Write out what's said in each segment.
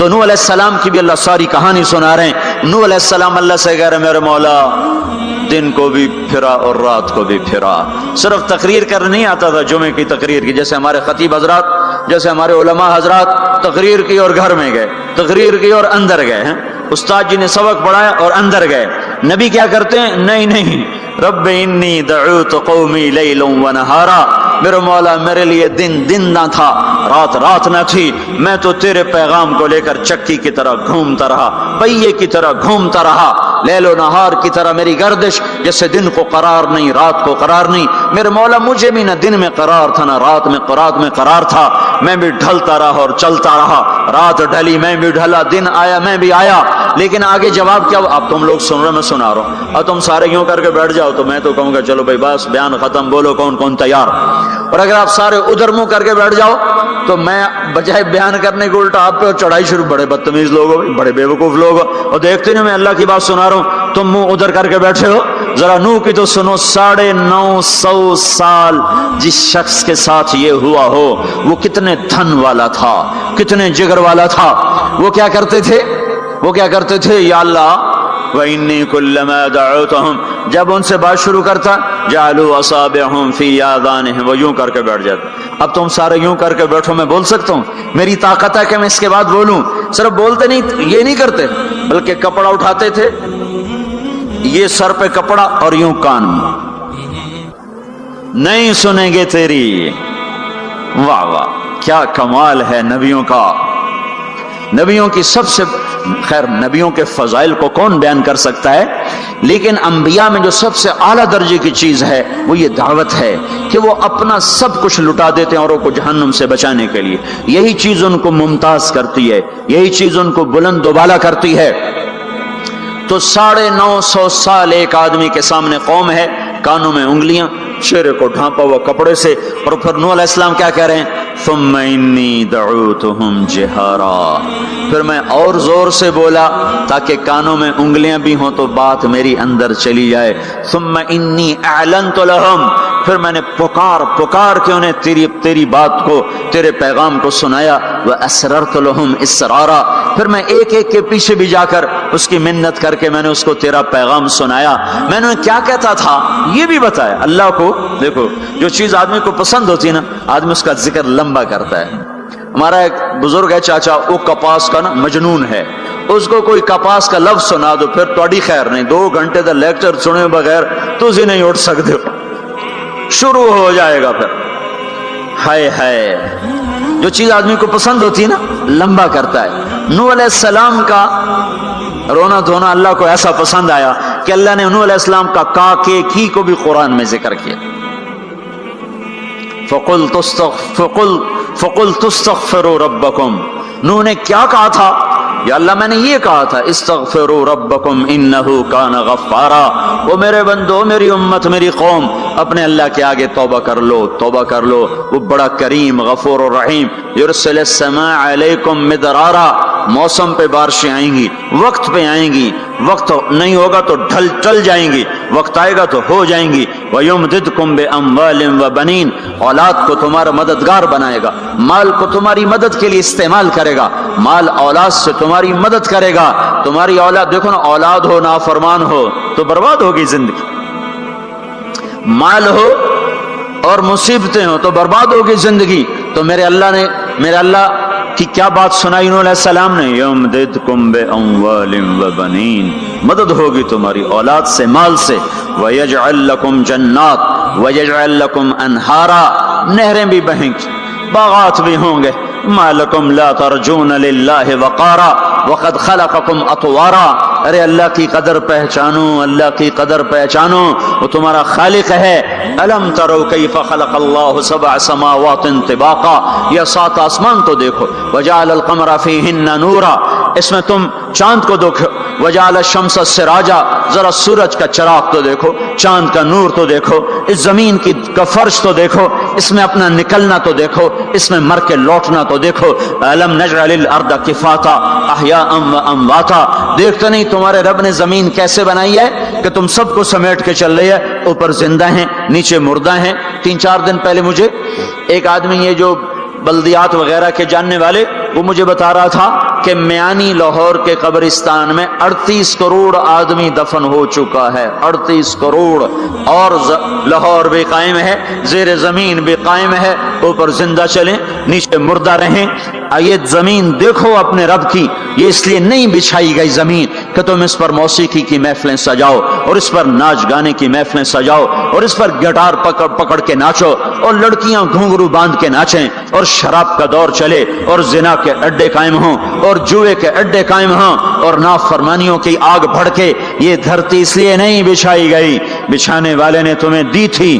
تو نوح علیہ السلام کی بھی اللہ ساری کہانی سنا رہے ہیں. نوح علیہ السلام اللہ سے کہہ رہے میرے مولا دن کو بھی پھرا اور رات کو بھی پھرا. صرف تقریر کرنے نہیں آتا تھا جمعے کی تقریر کی، جیسے ہمارے خطیب حضرات، جیسے ہمارے علماء حضرات تقریر کی اور گھر میں گئے، تقریر کی اور اندر گئے ہیں، استاد جی نے سبق پڑھایا اور اندر گئے. نبی کیا کرتے ہیں؟ نہیں، رب انی دعوت قومی لیلا ونہارا، میرے مولا میرے لیے دن نہ تھا، رات نہ تھی، میں تو تیرے پیغام کو لے کر چکی کی طرح گھومتا رہا، پہیے کی طرح گھومتا رہا، لیل و نہار کی طرح میری گردش، جیسے دن کو قرار نہیں رات کو قرار نہیں. میرے مولا مجھے بھی نہ دن میں قرار تھا نہ رات میں قرار تھا، میں بھی ڈھلتا رہا اور چلتا رہا، رات ڈھلی میں بھی ڈھلا، دن آیا میں بھی آیا. لیکن آگے جواب کیا؟ اب تم لوگ سن رہے میں سنا رہا ہوں، اور تم سارے یوں کر کے بیٹھ جاؤ تو میں تو کہوں گا چلو بھائی بس بیان ختم، بولو کون تیار. اور اگر آپ سارے ادھر منہ کر کے بیٹھ جاؤ تو میں بجائے بیان کرنے کو الٹا آپ پہ چڑھائی شروع. بڑے بدتمیز لوگ ہو، بڑے بیوقوف لوگ ہو، اور دیکھتے نہیں میں اللہ کی بات سنا رہا ہوں، تم منہ ادھر کر کے بیٹھے ہو. ذرا نوح کی تو سنو. 950 سال جس شخص کے ساتھ یہ ہوا ہو وہ کتنے دھن والا تھا، کتنے جگر والا تھا. وہ کیا کرتے تھے؟ یا اللہ وَإِنِّي كُلَّمَا دَعَوْتُهُمْ، جب ان سے بات شروع کرتا جَعَلُوا أَصَابِعَهُمْ فِي آذَانِهِمْ، وہ یوں کر کے بیٹھ جاتا. اب تم سارے یوں کر کے بیٹھو، میں بول سکتا ہوں؟ میری طاقت ہے کہ میں اس کے بعد بولوں؟ صرف بولتے نہیں، یہ نہیں کرتے، بلکہ کپڑا اٹھاتے تھے، یہ سر پہ کپڑا اور یوں کان میں، نہیں سنیں گے تیری. واہ واہ کیا کمال ہے نبیوں کا. نبیوں کی سب سے خیر، نبیوں کے فضائل کو کون بیان کر سکتا ہے، لیکن انبیاء میں جو سب سے اعلیٰ درجے کی چیز ہے وہ یہ دعوت ہے کہ وہ اپنا سب کچھ لٹا دیتے ہیں اوروں کو جہنم سے بچانے کے لیے. یہی چیز ان کو ممتاز کرتی ہے، یہی چیز ان کو بلند و بالا کرتی ہے. تو 950 سال ایک آدمی کے سامنے قوم ہے، کانوں میں انگلیاں، چہرے کو ڈھانپا ہوا کپڑے سے، اور پھر نوح علیہ السلام کیا کہہ رہے ہیں؟ ثم انی دعوتہم جہارا، پھر میں اور زور سے بولا تاکہ کانوں میں انگلیاں بھی ہوں تو بات میری اندر چلی جائے. ثم انی اعلنت لہم، پھر میں نے پکار کے انہیں تیری بات کو، تیرے پیغام کو سنایا. واسررت لہم اسرارا، پھر میں ایک کے پیچھے بھی جا کر اس کی منت کر کے میں نے اس کو تیرا پیغام سنایا. میں نے کیا کہتا تھا یہ بھی بتایا. اللہ کو دیکھو، جو چیز آدمی کو پسند ہوتی ہے نا، آدمی اس کا ذکر لمبا کرتا ہے. ہمارا ایک بزرگ ہے چاچا، وہ کپاس کا نا مجنون ہے، اس کو کوئی کپاس کا لفظ سنا دو پھر تھوڑی خیر نہیں، 2 گھنٹے تک لیکچر سنے بغیر تسی نہیں اٹھ سکتے ہو، شروع ہو جائے گا. پھر ہائے جو چیز آدمی کو پسند ہوتی ہے نا لمبا کرتا ہے. نوح علیہ السلام کا رونا دھونا اللہ کو ایسا پسند آیا کہ اللہ نے نوح علیہ السلام کا کی کو بھی قرآن میں ذکر کیا. فَقُلْتُ اسْتَغْفِرُوا رَبَّكُمْ، نوح نے کیا کہا تھا؟ یا اللہ میں نے یہ کہا تھا استغفروا ربکم انہ کان غفارا، وہ میرے بندو، میری امت، میری قوم، اپنے اللہ کے آگے توبہ کر لو، وہ بڑا کریم غفور الرحیم. یرسل السماء علیکم مدرارا، موسم پہ بارشیں آئیں گی، وقت پہ آئیں گی، وقت نہیں ہوگا تو ٹل جائیں گی، وقت آئے گا تو ہو جائیں گی. وَيُمْدِدْكُمْ بِأَمْوَالٍ وَبَنِينَ، اولاد کو تمہارا مددگار بنائے گا، مال کو تمہاری مدد کے لیے استعمال کرے گا، مال اولاد سے تمہاری مدد کرے گا. تمہاری اولاد دیکھو نا، اولاد ہو نافرمان ہو تو برباد ہوگی زندگی، مال ہو اور مصیبتیں ہو تو برباد ہوگی زندگی. تو میرے اللہ کی کیا بات سنائی انہوں علیہ السلام نے؟ یمددکم باموال وبنین، مدد ہوگی تمہاری اولاد سے، مال سے. ویجعل لکم جنات ویجعل لکم انہارا، نہریں بھی بہیں گی، باغات بھی ہوں گے. ما لکم لا ترجون للہ وقارا وقد خلقکم اطوارا، ارے اللہ کی قدر پہچانو، اللہ کی قدر پہچانو، وہ تمہارا خالق ہے. الم تروا کیف خلق اللہ 7 سماوات طباقا، یہ 7 آسمان تو دیکھو. وجعل القمر فیہن نورا، اس میں تم چاند کو دیکھو. وجعل الشمس سراجا، ذرا سورج کا چراغ تو دیکھو، چاند کا نور تو دیکھو، اس زمین کا فرش تو دیکھو، اس میں اپنا نکلنا تو دیکھو، اس میں مر کے لوٹنا تو دیکھو. الم نجعل الارض کفاتا احیاء وامواتا، دیکھتے نہیں تمہارے رب نے زمین کیسے بنائی ہے کہ تم سب کو سمیٹ کے چل رہی ہے، اوپر زندہ ہیں نیچے مردہ ہیں. 3-4 دن پہلے مجھے ایک آدمی، یہ جو بلدیات وغیرہ کے جاننے والے، وہ مجھے بتا رہا تھا کہ میانی لاہور کے قبرستان میں 38 کروڑ آدمی دفن ہو چکا ہے، 38 کروڑ، اور لاہور بھی قائم ہے، زیر زمین بھی قائم ہے، اوپر زندہ چلیں نیچے مردہ رہیں۔ یہ زمین دیکھو اپنے رب کی، یہ اس لیے نہیں بچھائی گئی زمین کہ تم اس پر موسیقی کی محفلیں سجاؤ اور اس پر ناچ گانے کی محفلیں سجاؤ اور اس پر گٹار پکڑ کے ناچو اور لڑکیاں گھنگرو باندھ کے ناچیں اور شراب کا دور چلے اور زنا کے اڈے قائم ہوں اور جوئے کے اڈے قائم ہوں اور نافرمانیوں کی آگ بھڑکے۔ یہ دھرتی اس لیے نہیں بچھائی گئی، بچھانے والے نے تمہیں دی تھی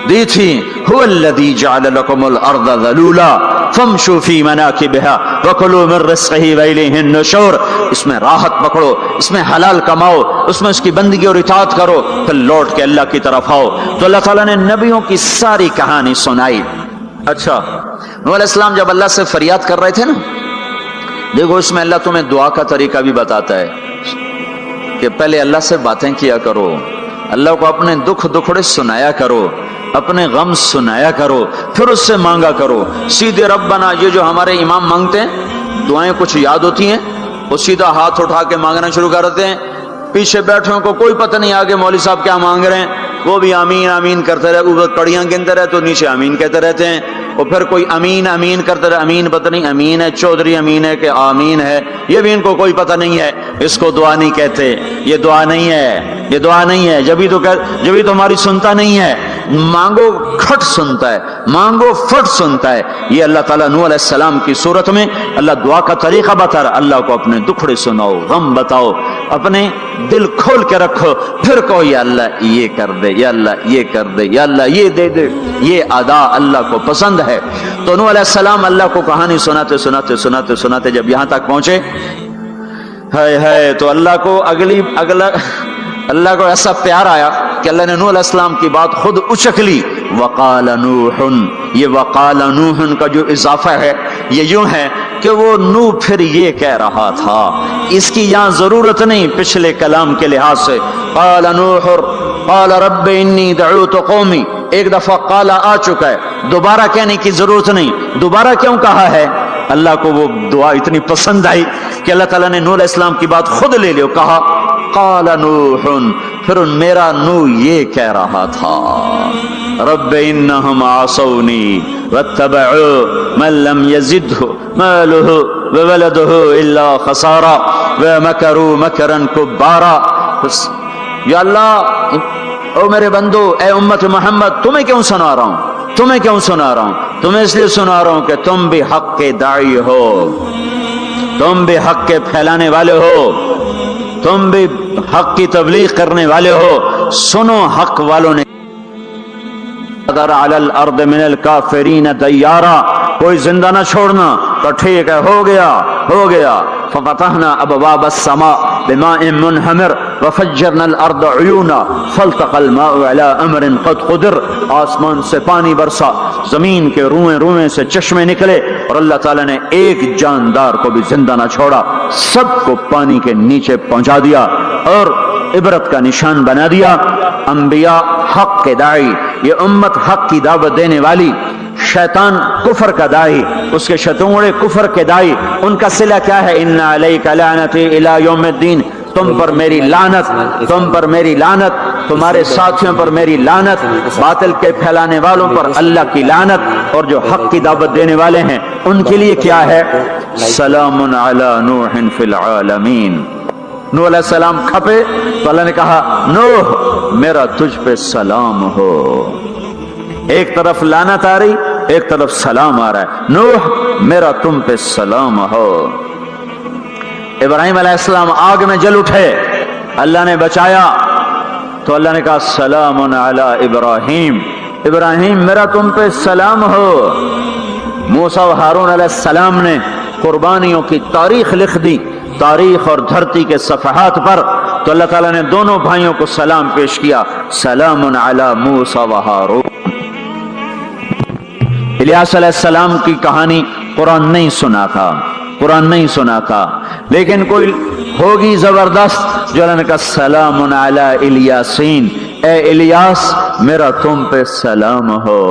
هو الذي جعل لكم الارض ذلولا فامشوا في مناكبها وكلوا من رزقه واليه النشور۔ اس میں راحت پکڑو، اس میں حلال کماؤ، اس میں اس کی بندگی اور اطاعت کرو، پھر لوٹ کے اللہ کی طرف آؤ۔ تو اللہ تعالیٰ نے نبیوں کی ساری کہانی سنائی۔ اچھا، نوح علیہ السلام جب اللہ سے فریاد کر رہے تھے نا، دیکھو اس میں اللہ تمہیں دعا کا طریقہ بھی بتاتا ہے کہ پہلے اللہ سے باتیں کیا کرو، اللہ کو اپنے دکھ دکھڑے سنایا کرو، اپنے غم سنایا کرو، پھر اس سے مانگا کرو۔ سیدھے ربنا یہ جو ہمارے امام مانگتے ہیں، دعائیں کچھ یاد ہوتی ہیں، وہ سیدھا ہاتھ اٹھا کے مانگنا شروع کر دیتے ہیں، پیچھے بیٹھوں کو کوئی پتہ نہیں آگے مولوی صاحب کیا مانگ رہے ہیں، وہ بھی آمین آمین کرتے رہے، اوپر کڑیاں گنتے رہے تو نیچے آمین کہتے رہتے ہیں، اور پھر کوئی امین امین کرتے رہے، امین پتہ نہیں امین ہے چودھری امین ہے کہ آمین ہے، یہ بھی ان کو کوئی پتہ نہیں ہے، اس کو دعا نہیں کہتے، یہ دعا نہیں ہے، یہ دعا نہیں ہے، جبھی تو ہماری سنتا نہیں ہے، مانگو کھٹ سنتا ہے، مانگو فٹ سنتا ہے۔ یہ اللہ تعالیٰ نوح علیہ السلام کی صورت میں اللہ دعا کا طریقہ بتا رہا، اللہ کو اپنے دکھڑے سناؤ، غم بتاؤ، اپنے دل کھول کے رکھو، پھر کہو یا اللہ یہ کر دے، یا اللہ یہ کر دے، یا اللہ یہ دے دے۔ یہ ادا اللہ کو پسند ہے۔ تو نوح علیہ السلام اللہ کو کہانی سناتے سناتے سناتے سناتے جب یہاں تک پہنچے، ہے تو اللہ کو اللہ کو ایسا پیار آیا کہ اللہ نے نوح علیہ السلام کی بات خود اچک لی۔ وقال نوح، یہ وقال نوح کا جو اضافہ ہے یہ یوں ہے کہ وہ نوح پھر یہ کہہ رہا تھا، اس کی یہاں ضرورت نہیں پچھلے کلام کے لحاظ سے۔ قال نوح قال رب انی دعوت قومی، ایک دفعہ قال آ چکا ہے، دوبارہ کہنے کی ضرورت نہیں۔ دوبارہ کیوں کہا ہے؟ اللہ کو وہ دعا اتنی پسند آئی کہ اللہ تعالیٰ نے نوح علیہ السلام کی بات خود لے لی، کہا قال نوح، پھر میرا نوح یہ کہہ رہا تھا رب انہم عصونی واتبعوا من لم یزدہ مالہ وولدہ الا خسارا ومکروا مکرا کبارا۔ یا اللہ، او میرے بندو، اے امت محمد، تمہیں کیوں سنا رہا ہوں؟ تمہیں کیوں سنا رہا ہوں؟ تمہیں اس لیے سنا رہا ہوں کہ تم بھی حق کے داعی ہو، تم بھی حق کے پھیلانے والے ہو، تم بھی حق کی تبلیغ کرنے والے ہو۔ سنو حق والوں نے قدر علی الارض من الکافرین دیارا، کوئی زندہ نہ چھوڑنا، تو ٹھیک ہے، ہو گیا۔ ففتحنا ابواب السماء بماء منہمر وفجرنا الارض عیونا فالتقى الماء على امر قد قدر، آسمان سے پانی برسا، زمین کے روئیں سے چشمے نکلے، اور اللہ تعالیٰ نے ایک جاندار کو بھی زندہ نہ چھوڑا، سب کو پانی کے نیچے پہنچا دیا اور عبرت کا نشان بنا دیا۔ انبیاء حق کے داعی، یہ امت حق کی دعوت دینے والی، شیطان کفر کا داعی، اس کے شتونڑے کفر کے داعی، ان کا صلہ کیا ہے؟ ان علیک لعنتی الی یوم الدین، تم پر میری لعنت، تم پر میری لعنت، تمہارے ساتھیوں پر میری لعنت، باطل کے پھیلانے والوں پر اللہ کی لعنت، اور جو حق کی دعوت دینے والے ہیں ان کے لیے کیا ہے؟ سلام علی نوح فی العالمین۔ نوح علیہ السلام کھپے تو اللہ نے کہا نوح میرا تجھ پہ سلام ہو۔ ایک طرف لعنت آ رہی، ایک طرف سلام آ رہا ہے، نوح میرا تم پہ سلام ہو۔ ابراہیم علیہ السلام آگ میں جل اٹھے، اللہ نے بچایا تو اللہ نے کہا سلام علی ابراہیم، ابراہیم میرا تم پہ سلام ہو۔ موسیٰ و ہارون علیہ السلام نے قربانیوں کی تاریخ لکھ دی، تاریخ اور دھرتی کے صفحات پر، تو اللہ تعالیٰ نے دونوں بھائیوں کو سلام پیش کیا، سلام علی موسیٰ و ہارون۔ الیاس علیہ السلام کی کہانی قرآن نہیں سنا تھا، لیکن کوئی ہوگی زبردست جو اللہ نے کہا سلام علی الیاسین، اے الیاس میرا تم پہ سلام ہو۔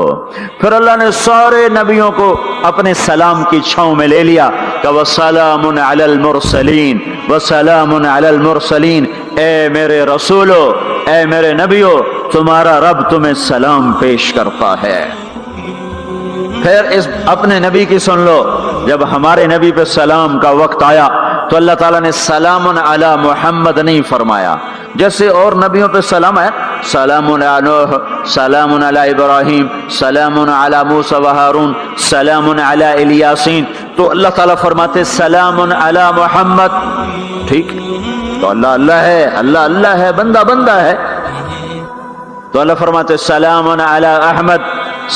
پھر اللہ نے سارے نبیوں کو اپنے سلام کی چھاؤں میں لے لیا کہ کہ وسلام علی المرسلین وسلام علی المرسلین، اے میرے رسولو، اے میرے نبیو، تمہارا رب تمہیں سلام پیش کرتا ہے۔ پھر اس اپنے نبی کی سن لو، جب ہمارے نبی پہ سلام کا وقت آیا تو اللہ تعالیٰ نے سلام علی محمد نہیں فرمایا، جیسے اور نبیوں پہ سلام ہے، سلام علی نوح، سلام علی ابراہیم، سلام علی موسیٰ و ہارون، سلام علی الیاسین، تو اللہ تعالیٰ فرماتے سلام علی محمد۔ ٹھیک، تو اللہ اللہ ہے، اللہ اللہ ہے، بندہ بندہ ہے، تو اللہ فرماتے سلام علی احمد،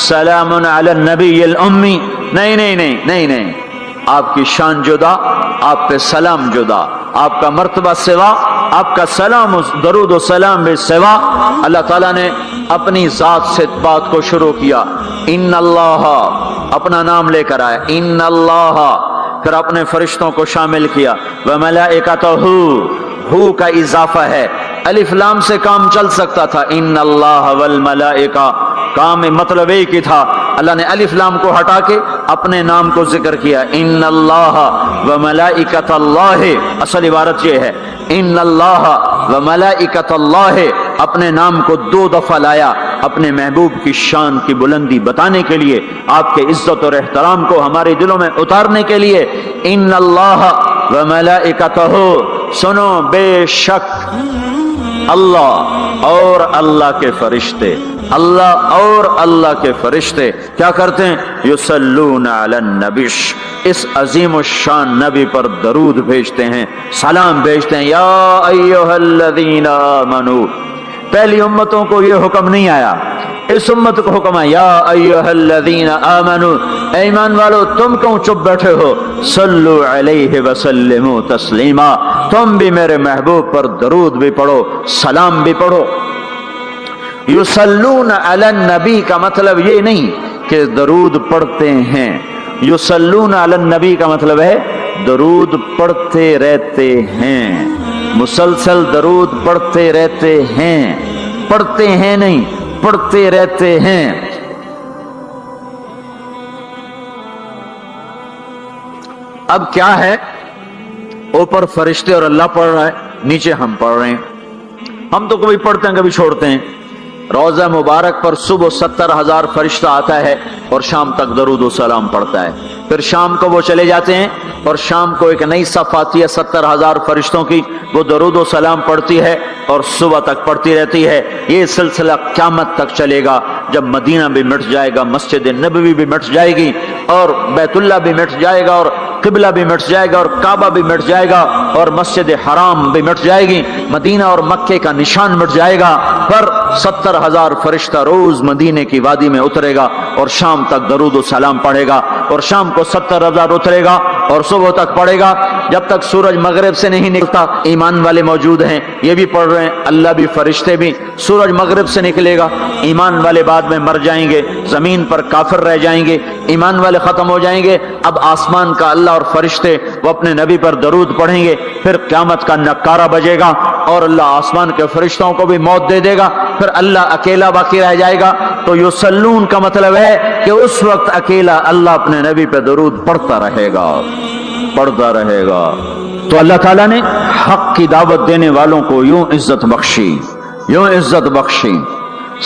سلام علی النبی الامی۔ نہیں نہیں نہیں نہیں نہیں، آپ کی شان جدا، آپ پہ سلام جدا، آپ کا مرتبہ سوا، آپ کا سلام درود و سلام بھی سوا۔ اللہ تعالیٰ نے اپنی ذات سے بات کو شروع کیا، ان اللہ، اپنا نام لے کر آئے، ان اللہ، پھر اپنے فرشتوں کو شامل کیا، وملائکتہ، ہو کا اضافہ ہے، الف لام سے کام چل سکتا تھا، ان اللہ والملائکہ، کام مطلب ایک ہی تھا، اللہ نے الف لام کو ہٹا کے اپنے نام کو ذکر کیا، ان اللہ وملائکۃ اللہ، اصل عبارت یہ ہے، ان اللہ وملائکۃ اللہ، اپنے نام کو 2 دفعہ لایا اپنے محبوب کی شان کی بلندی بتانے کے لیے، آپ کے عزت اور احترام کو ہمارے دلوں میں اتارنے کے لیے، ان اللہ وملائکتہ، سنو بے شک اللہ اور اللہ کے فرشتے، اللہ اور اللہ کے فرشتے کیا کرتے ہیں؟ یصلون علی النبی، اس عظیم الشان نبی پر درود بھیجتے ہیں، سلام بھیجتے ہیں۔ یا ایھا الذین آمنو، پہلی امتوں کو یہ حکم نہیں آیا، اس امت کو حکم ہے، یا ایھا الذین آمنو، اے ایمان والو تم کیوں چپ بیٹھے ہو، صلو علیہ وسلموا تسلیما، تم بھی میرے محبوب پر درود بھی پڑھو، سلام بھی پڑھو۔ یصلون علی النبی کا مطلب یہ نہیں کہ درود پڑھتے ہیں، یصلون علی النبی کا مطلب ہے درود پڑھتے رہتے ہیں، مسلسل درود پڑھتے رہتے ہیں، پڑھتے ہیں نہیں، پڑھتے رہتے ہیں۔ اب کیا ہے، اوپر فرشتے اور اللہ پڑھ رہا ہے، نیچے ہم پڑھ رہے ہیں، ہم تو کبھی پڑھتے ہیں کبھی چھوڑتے ہیں۔ روزہ مبارک پر صبح 70,000 فرشتہ آتا ہے اور شام تک درود و سلام پڑھتا ہے، پھر شام کو وہ چلے جاتے ہیں اور شام کو ایک نئی صف آتی ہے 70,000 فرشتوں کی، وہ درود و سلام پڑھتی ہے اور صبح تک پڑھتی رہتی ہے۔ یہ سلسلہ قیامت تک چلے گا، جب مدینہ بھی مٹ جائے گا، مسجد نبوی بھی مٹ جائے گی، اور بیت اللہ بھی مٹ جائے گا، اور قبلہ بھی مٹ جائے گا، اور کعبہ بھی مٹ جائے گا، اور مسجد حرام بھی مٹ جائے گی، مدینہ اور مکے کا نشان مٹ جائے گا، پر 70,000 فرشتہ روز مدینے کی وادی میں اترے گا اور شام تک درود و سلام پڑھے گا، اور شام کو 70,000 اترے گا اور صبح تک پڑھے گا، جب تک سورج مغرب سے نہیں نکلتا۔ ایمان والے موجود ہیں، یہ بھی پڑھ رہے ہیں، اللہ بھی فرشتے بھی، سورج مغرب سے نکلے گا، ایمان والے بعد میں مر جائیں گے، زمین پر کافر رہ جائیں گے، ایمان والے ختم ہو جائیں گے، اب آسمان کا اللہ اور فرشتے وہ اپنے نبی پر درود پڑھیں گے، پھر قیامت کا نکارہ بجے گا اور اللہ آسمان کے فرشتوں کو بھی موت دے دے گا، پھر اللہ اکیلا باقی رہ جائے گا۔ تو یصلون کا مطلب ہے کہ اس وقت اکیلا اللہ اپنے نبی پہ درود پڑھتا رہے گا، پڑھتا رہے گا۔ تو اللہ تعالیٰ نے حق کی دعوت دینے والوں کو یوں عزت بخشی، یوں عزت بخشی۔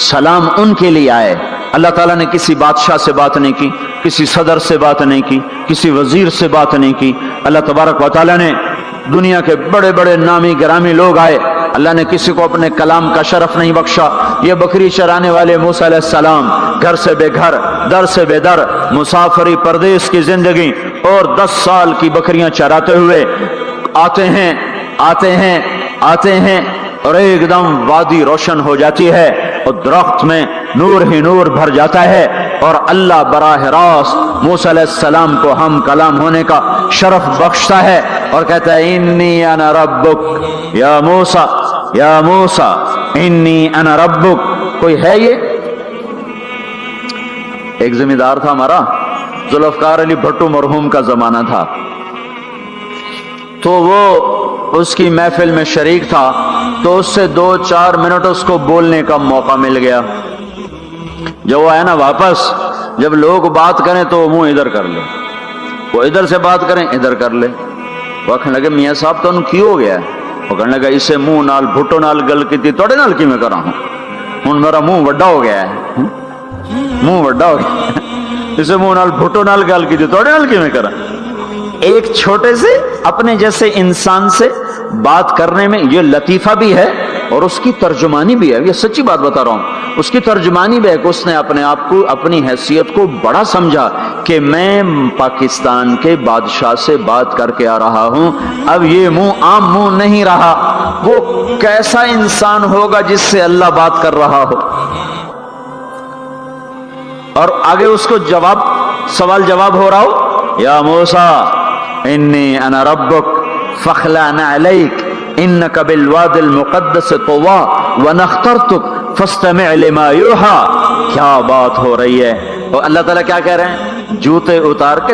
سلام ان کے لیے آئے، اللہ تعالیٰ نے کسی بادشاہ سے بات نہیں کی، کسی صدر سے بات نہیں کی، کسی وزیر سے بات نہیں کی، اللہ تبارک و تعالیٰ نے دنیا کے بڑے بڑے نامی گرامی لوگ آئے، اللہ نے کسی کو اپنے کلام کا شرف نہیں بخشا۔ یہ بکری چرانے والے موسیٰ علیہ السلام، گھر سے بے گھر، در سے بے در، مسافری پردیس کی زندگی، اور 10 سال کی بکریاں چراتے ہوئے آتے ہیں آتے ہیں آتے ہیں، اور ایک دم وادی روشن ہو جاتی ہے اور درخت میں نور ہی نور بھر جاتا ہے، اور اللہ براہ راست موسیٰ علیہ السلام کو ہم کلام ہونے کا شرف بخشتا ہے اور کہتا ہے انی انا ربک یا موسیٰ، یا موسیٰ انی انا ربک۔ کوئی ہے یہ؟ ایک ذمہ دار تھا ہمارا، ذوالفقار علی بھٹو مرحوم کا زمانہ تھا، تو وہ اس کی محفل میں شریک تھا، تو اس سے 2-4 منٹ اس کو بولنے کا موقع مل گیا۔ جب وہ آیا نا واپس، جب لوگ بات کریں تو وہ منہ ادھر کر لے، وہ ادھر سے بات کریں ادھر کر لے. وہ کہنے لگے میاں صاحب تو کی ہو گیا. وہ کہنے لگا اسے منہ نال بھٹو نال گل کی توڑے نال کی میں کرا ہوں میرا منہ وڈا ہو گیا ہے, منہ وڈا ہو گیا, اسے منہ نال بھٹو نال گل کی توڑے نال کی میں کرا. ایک چھوٹے سے اپنے جیسے انسان سے بات کرنے میں یہ لطیفہ بھی ہے اور اس کی ترجمانی بھی ہے. یہ سچی بات بتا رہا ہوں, اس کی ترجمانی بھی ہے کہ اس نے اپنے آپ کو, اپنی حیثیت کو بڑا سمجھا کہ میں پاکستان کے بادشاہ سے بات کر کے آ رہا ہوں, اب یہ منہ عام منہ نہیں رہا. وہ کیسا انسان ہوگا جس سے اللہ بات کر رہا ہو. اور آگے اس کو جواب, سوال جواب ہو رہا ہو, یا موسیٰ انی انا ربک فاخلع نعلیک انک بالواد المقدس طویٰ وانا اخترتک فاستمع لما یوحیٰ. کیا بات ہو رہی ہے. اور اللہ تعالیٰ کیا کہہ رہے ہیں, جوتے اتار کے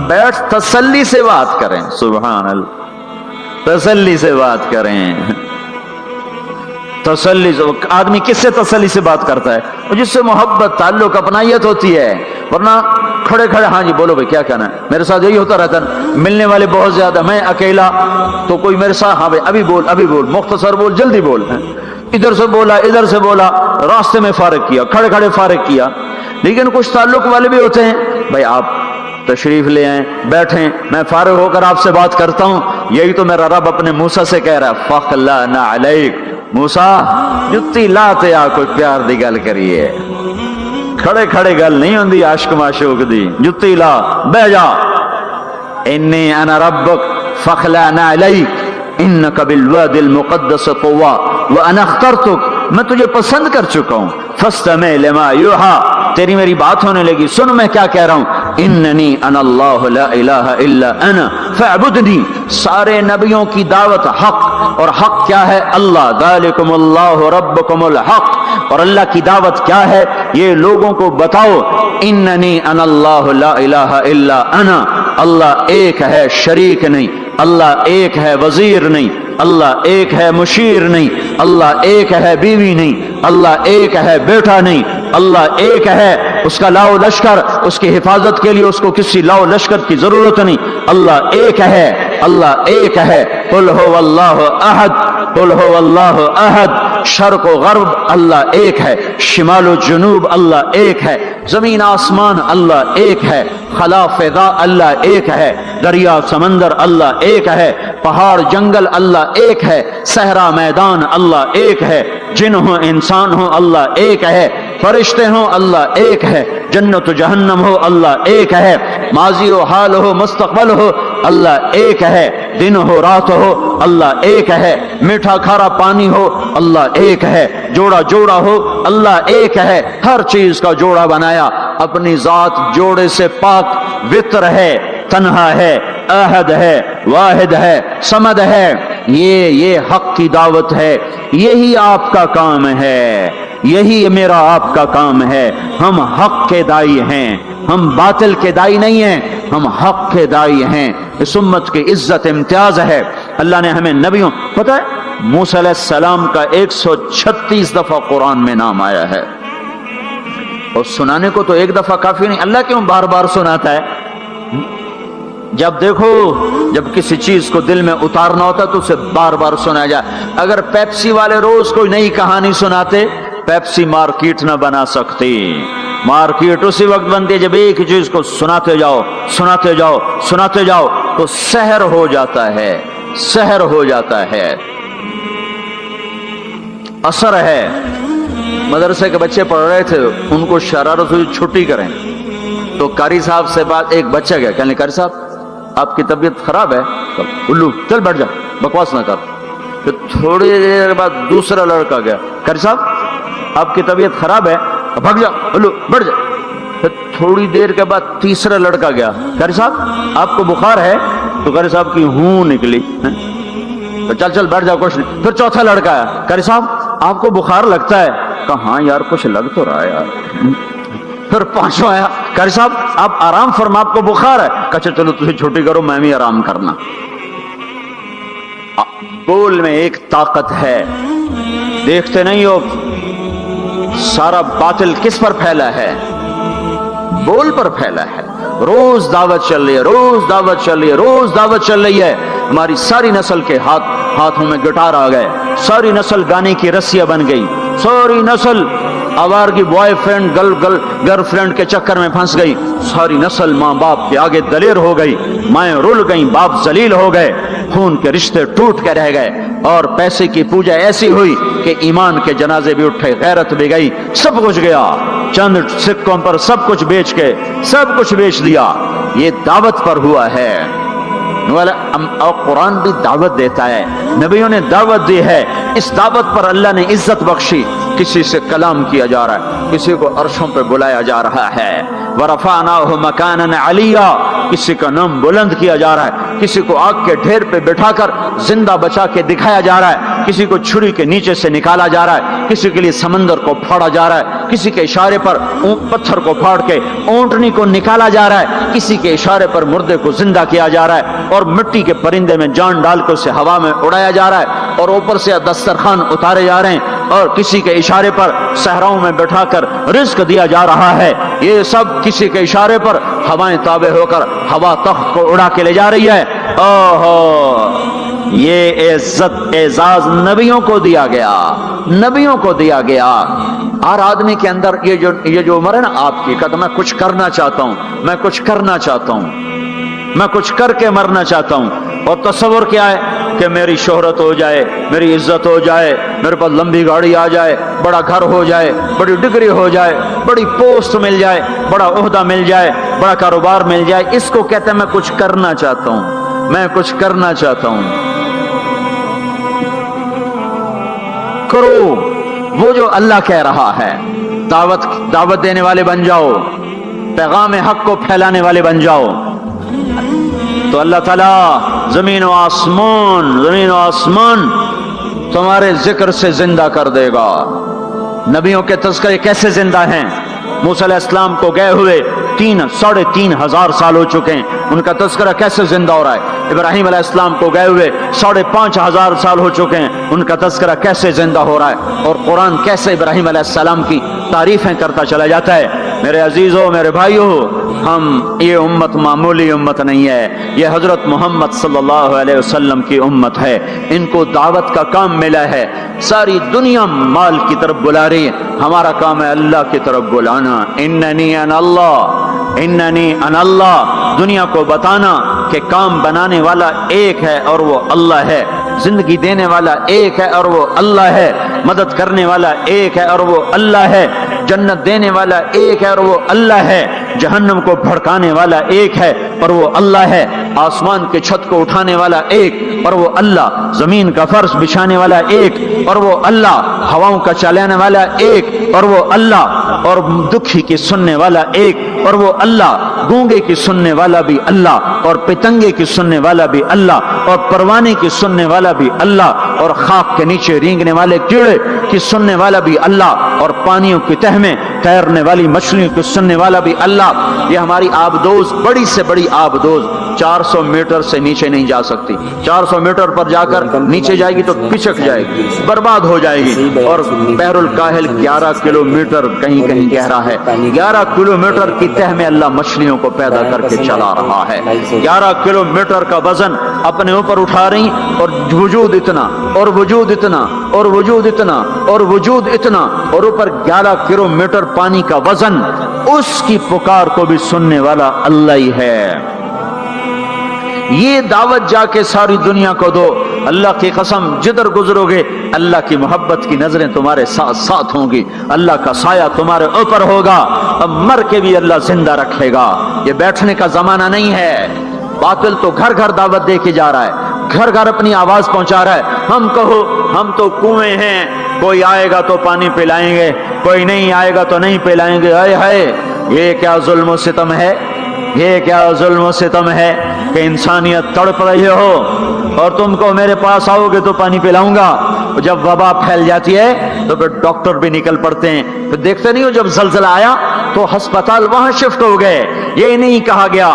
بیٹھ, تسلی سے بات کریں. سبحان اللہ, تسلی سے بات کریں. تسلی سے آدمی کس سے تسلی سے بات کرتا ہے؟ جس سے محبت, تعلق, اپنائیت ہوتی ہے. ورنہ کھڑے کھڑے ہاں جی بولو بھائی کیا کہنا ہے. میرے ساتھ یہی ہوتا رہتا ہے, ملنے والے بہت زیادہ, میں اکیلا, تو کوئی میرے ساتھ ہاں بھائی ابھی بول مختصر بول, جلدی بول. ادھر سے بولا ادھر سے بولا, راستے میں فارغ کیا, کھڑے کھڑے فارغ کیا. لیکن کچھ تعلق والے بھی ہوتے ہیں, بھائی آپ تشریف لے آئیں, بیٹھیں, میں فارغ ہو کر آپ سے بات کرتا ہوں. یہی تو میرا رب اپنے موسیٰ سے کہہ رہا ہے, فاخلع نعلیک. موسیٰ جتی لاتے آ کوئی پیار دی گل کریے, کھڑے کھڑے گل نہیں ہوندی عاشق معشوق دی. جتی لا بہ جا. انی انا ربک فاخلع نعلیک انک بالواد المقدس طویٰ وانا اخترتک. میں تجھے پسند کر چکا ہوں. فاستمع لما یوحیٰ, تیری میری بات ہونے لگی, سن میں کیا کہہ رہا ہوں. اننی انا اللہ لا الہ الا انا فاعبدنی. سارے نبیوں کی دعوت حق, اور حق کیا ہے؟ اللہ. ذالکم اللہ ربکم الحق. اور اللہ کی دعوت کیا ہے؟ یہ لوگوں کو بتاؤ, اننی انا اللہ لا الہ الا انا. اللہ ایک ہے, شریک نہیں. اللہ ایک ہے, وزیر نہیں. اللہ ایک ہے, مشیر نہیں. اللہ ایک ہے, بیوی نہیں. اللہ ایک ہے, بیٹا نہیں. اللہ ایک ہے, اس کا لاؤ لشکر, اس کی حفاظت کے لیے اس کو کسی لاؤ لشکر کی ضرورت نہیں. اللہ ایک ہے, اللہ ایک ہے. قل هو اللہ احد, قل هو اللہ احد. شرق و غرب اللہ ایک ہے, شمال و جنوب اللہ ایک ہے, زمین آسمان اللہ ایک ہے, خلا فضا اللہ ایک ہے, دریا سمندر اللہ ایک ہے, پہاڑ جنگل اللہ ایک ہے, صحرا میدان اللہ ایک ہے, جن ہوں انسان ہوں اللہ ایک ہے, فرشتے ہوں اللہ ایک ہے, جنت و جہنم ہو اللہ ایک ہے, ماضی و حال ہو مستقبل ہو اللہ ایک ہے, دن ہو رات ہو اللہ ایک ہے, میٹھا کھارا پانی ہو اللہ ایک ہے, جوڑا جوڑا ہو اللہ ایک ہے. ہر چیز کا جوڑا بنایا, اپنی ذات جوڑے سے پاک, وطر ہے, تنہا ہے, احد ہے, واحد ہے, صمد ہے. یہ حق کی دعوت ہے. یہی آپ کا کام ہے, یہی میرا آپ کا کام ہے. ہم حق کے دائی ہیں, ہم باطل کے دائی نہیں ہیں, ہم حق کے دائی ہیں. اس امت کی عزت امتیاز ہے. اللہ نے ہمیں نبیوں, پتہ ہے موسیٰ علیہ السلام کا 136 دفعہ قرآن میں نام آیا ہے, اور سنانے کو تو ایک دفعہ کافی نہیں. اللہ کیوں بار بار سناتا ہے؟ جب دیکھو, جب کسی چیز کو دل میں اتارنا ہوتا تو اسے بار بار سنایا جائے. اگر پیپسی والے روز کوئی نئی کہانی سناتے, پیپسی مارکیٹ نہ بنا سکتی. مارکیٹ اسی وقت بنتی ہے جب ایک چیز کو سناتے جاؤ سناتے جاؤ سناتے جاؤ, تو سحر ہو جاتا ہے, سحر ہو جاتا ہے, اثر ہے. مدرسے کے بچے پڑھ رہے تھے, ان کو شرارت ہوئی چھٹی کریں, تو قاری صاحب سے بات, ایک بچہ گیا, کہنے قاری صاحب آپ کی طبیعت خراب ہے. الو چل بیٹھ جا, بکواس نہ کر. پھر تھوڑی دیر بعد دوسرا لڑکا گیا, قاری صاحب آپ کی طبیعت خراب ہے, بھگ جا, الو بیٹھ جا. پھر تھوڑی دیر کے بعد تیسرا لڑکا گیا, قاری صاحب آپ کو بخار ہے, تو قاری صاحب کی ہوں نکلی, تو چل چل بیٹھ جا, کچھ نہیں. پھر چوتھا لڑکا آیا, قاری صاحب آپ کو بخار لگتا ہے, کہا ہاں یار کچھ لگ تو رہا ہے یار. پھر پانچواں آیا, قاری صاحب آپ آرام فرما, آپ کو بخار ہے, کہا چلو تجھے چھٹی کرو, میں بھی آرام کرنا. بول میں ایک طاقت ہے, دیکھتے نہیں ہو سارا باطل کس پر پھیلا ہے؟ بول پر پھیلا ہے. روز دعوت چل رہی ہے، روز دعوت چل رہی ہے، روز دعوت چل رہی ہے. ہماری ساری نسل کے ہاتھوں میں گٹار آ گئے، ساری نسل گانے کی رسیاں بن گئی، ساری نسل آوارگی بوائے فرینڈ گرل فرینڈ کے چکر میں پھنس گئی، ساری نسل ماں باپ کے آگے دلیر ہو گئی، مائیں رول گئیں، باپ ذلیل ہو گئے، خون کے رشتے ٹوٹ کے رہ گئے، اور پیسے کی پوجا ایسی ہوئی کہ ایمان کے جنازے بھی اٹھے، غیرت بھی گئی، سب کچھ گیا، چند سکوں پر سب کچھ بیچ کے سب کچھ بیچ دیا. یہ دعوت پر ہوا ہے. اور قرآن بھی دعوت دیتا ہے، نبیوں نے دعوت دی ہے. اس دعوت پر اللہ نے عزت بخشی. کسی سے کلام کیا جا رہا ہے، کسی کو عرشوں پہ بلایا جا رہا ہے. وَرَفَعْنَاهُ مَكَانًا عَلِيًّا، کسی کا نام بلند کیا جا رہا ہے، کسی کو آگ کے ڈھیر پہ بٹھا کر زندہ بچا کے دکھایا جا رہا ہے، کسی کو چھری کے نیچے سے نکالا جا رہا ہے، کسی کے لیے سمندر کو پھاڑا جا رہا ہے، کسی کے اشارے پر پتھر کو پھاڑ کے اونٹنی کو نکالا جا رہا ہے، کسی کے اشارے پر مردے کو زندہ کیا جا رہا ہے، اور مٹی کے پرندے میں جان ڈال کے اسے ہوا میں اڑایا جا رہا ہے، اور اوپر سے دسترخوان اتارے جا رہے ہیں، اور کسی کے اشارے پر صحراؤں میں بٹھا کر رزق دیا جا رہا ہے. یہ سب کسی کے اشارے پر ہوائیں تابع ہو کر ہوا تخت کو اڑا کے لے جا رہی ہے. اوہو، یہ عزت اعزاز نبیوں کو دیا گیا، نبیوں کو دیا گیا. ہر آدمی کے اندر یہ جو عمر ہے نا آپ کی، کہتا میں کچھ کرنا چاہتا ہوں، میں کچھ کرنا چاہتا ہوں، میں کچھ کر کے مرنا چاہتا ہوں. اور تصور کیا ہے کہ میری شہرت ہو جائے، میری عزت ہو جائے، میرے پاس لمبی گاڑی آ جائے، بڑا گھر ہو جائے، بڑی ڈگری ہو جائے، بڑی پوسٹ مل جائے، بڑا عہدہ مل جائے، بڑا کاروبار مل جائے. اس کو کہتے ہیں میں کچھ کرنا چاہتا ہوں، میں کچھ کرنا چاہتا ہوں. کرو وہ جو اللہ کہہ رہا ہے. دعوت دینے والے بن جاؤ، پیغام حق کو پھیلانے والے بن جاؤ، تو اللہ تعالیٰ زمین و آسمان تمہارے ذکر سے زندہ کر دے گا. نبیوں کے تذکرے کیسے زندہ ہیں؟ موسیٰ علیہ السلام کو گئے ہوئے 3,500 سال ہو چکے ہیں، ان کا تذکرہ کیسے زندہ ہو رہا ہے؟ ابراہیم علیہ السلام کو گئے ہوئے 5,500 سال ہو چکے ہیں، ان کا تذکرہ کیسے زندہ ہو رہا ہے؟ اور قرآن کیسے ابراہیم علیہ السلام کی تعریفیں کرتا چلا جاتا ہے. میرے عزیزوں، میرے بھائیوں، یہ امت معمولی امت نہیں ہے، یہ حضرت محمد صلی اللہ علیہ وسلم کی امت ہے. ان کو دعوت کا کام ملا ہے. ساری دنیا مال کی طرف بلا رہی ہے، ہمارا کام ہے اللہ کی طرف بلانا. اننی انا اللہ، اننی انا اللہ، دنیا کو بتانا کہ کام بنانے والا ایک ہے اور وہ اللہ ہے، زندگی دینے والا ایک ہے اور وہ اللہ ہے، مدد کرنے والا ایک ہے اور وہ اللہ ہے، جنت دینے والا ایک ہے اور وہ اللہ ہے، جہنم کو بھڑکانے والا ایک ہے اور وہ اللہ ہے، آسمان کے چھت کو اٹھانے والا ایک اور وہ اللہ، زمین کا فرش بچھانے والا ایک اور وہ اللہ، ہواؤں کا چلانے والا ایک اور وہ اللہ، اور دکھی کی سننے والا ایک اور وہ اللہ، گونگے کی سننے والا بھی اللہ، اور پتنگے کی سننے والا بھی اللہ، اور پروانے کی سننے والا بھی اللہ، اور خاک کے نیچے رینگنے والے کیڑے کی سننے والا بھی اللہ، اور پانیوں کی تہ میں تیرنے والی مچھلیوں کی سننے والا بھی اللہ. یہ ہماری آبدوز بڑی سے بڑی آبدوز 400 میٹر سے نیچے نہیں جا سکتی. 400 میٹر پر جا کر نیچے جائے گی تو پچک جائے گی، برباد ہو جائے گی. اور بحر الکاہل 11 کلومیٹر کہیں کہیں گہرا ہے. 11 کلومیٹر کی تہ میں اللہ مچھلیوں کو پیدا کر کے چلا رہا ہے. 11 کلومیٹر کا وزن اپنے اوپر اٹھا رہی، اور وجود اتنا اور وجود اتنا اور وجود اتنا اور وجود اتنا، اور اوپر 11 کلومیٹر پانی کا وزن. اس کی پکار کو بھی سننے والا اللہ ہی ہے. یہ دعوت جا کے ساری دنیا کو دو. اللہ کی قسم جدھر گزرو گے اللہ کی محبت کی نظریں تمہارے ساتھ ساتھ ہوں گی، اللہ کا سایہ تمہارے اوپر ہوگا. اب مر کے بھی اللہ زندہ رکھے گا. یہ بیٹھنے کا زمانہ نہیں ہے. باطل تو گھر گھر دعوت دے کے جا رہا ہے، گھر گھر اپنی آواز پہنچا رہا ہے. ہم کہو ہم تو کنویں ہیں، کوئی آئے گا تو پانی پلائیں گے، کوئی نہیں آئے گا تو نہیں پلائیں گے. ہائے ہائے، یہ کیا ظلم و ستم ہے، یہ کیا ظلم و ستم ہے کہ انسانیت تڑپ رہی ہو اور تم کو میرے پاس آؤ گے تو پانی پلاؤں گا. جب وبا پھیل جاتی ہے تو پھر ڈاکٹر بھی نکل پڑتے ہیں. پھر دیکھتے نہیں ہو جب زلزلہ آیا تو ہسپتال وہاں شفٹ ہو گئے. یہ نہیں کہا گیا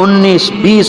19-20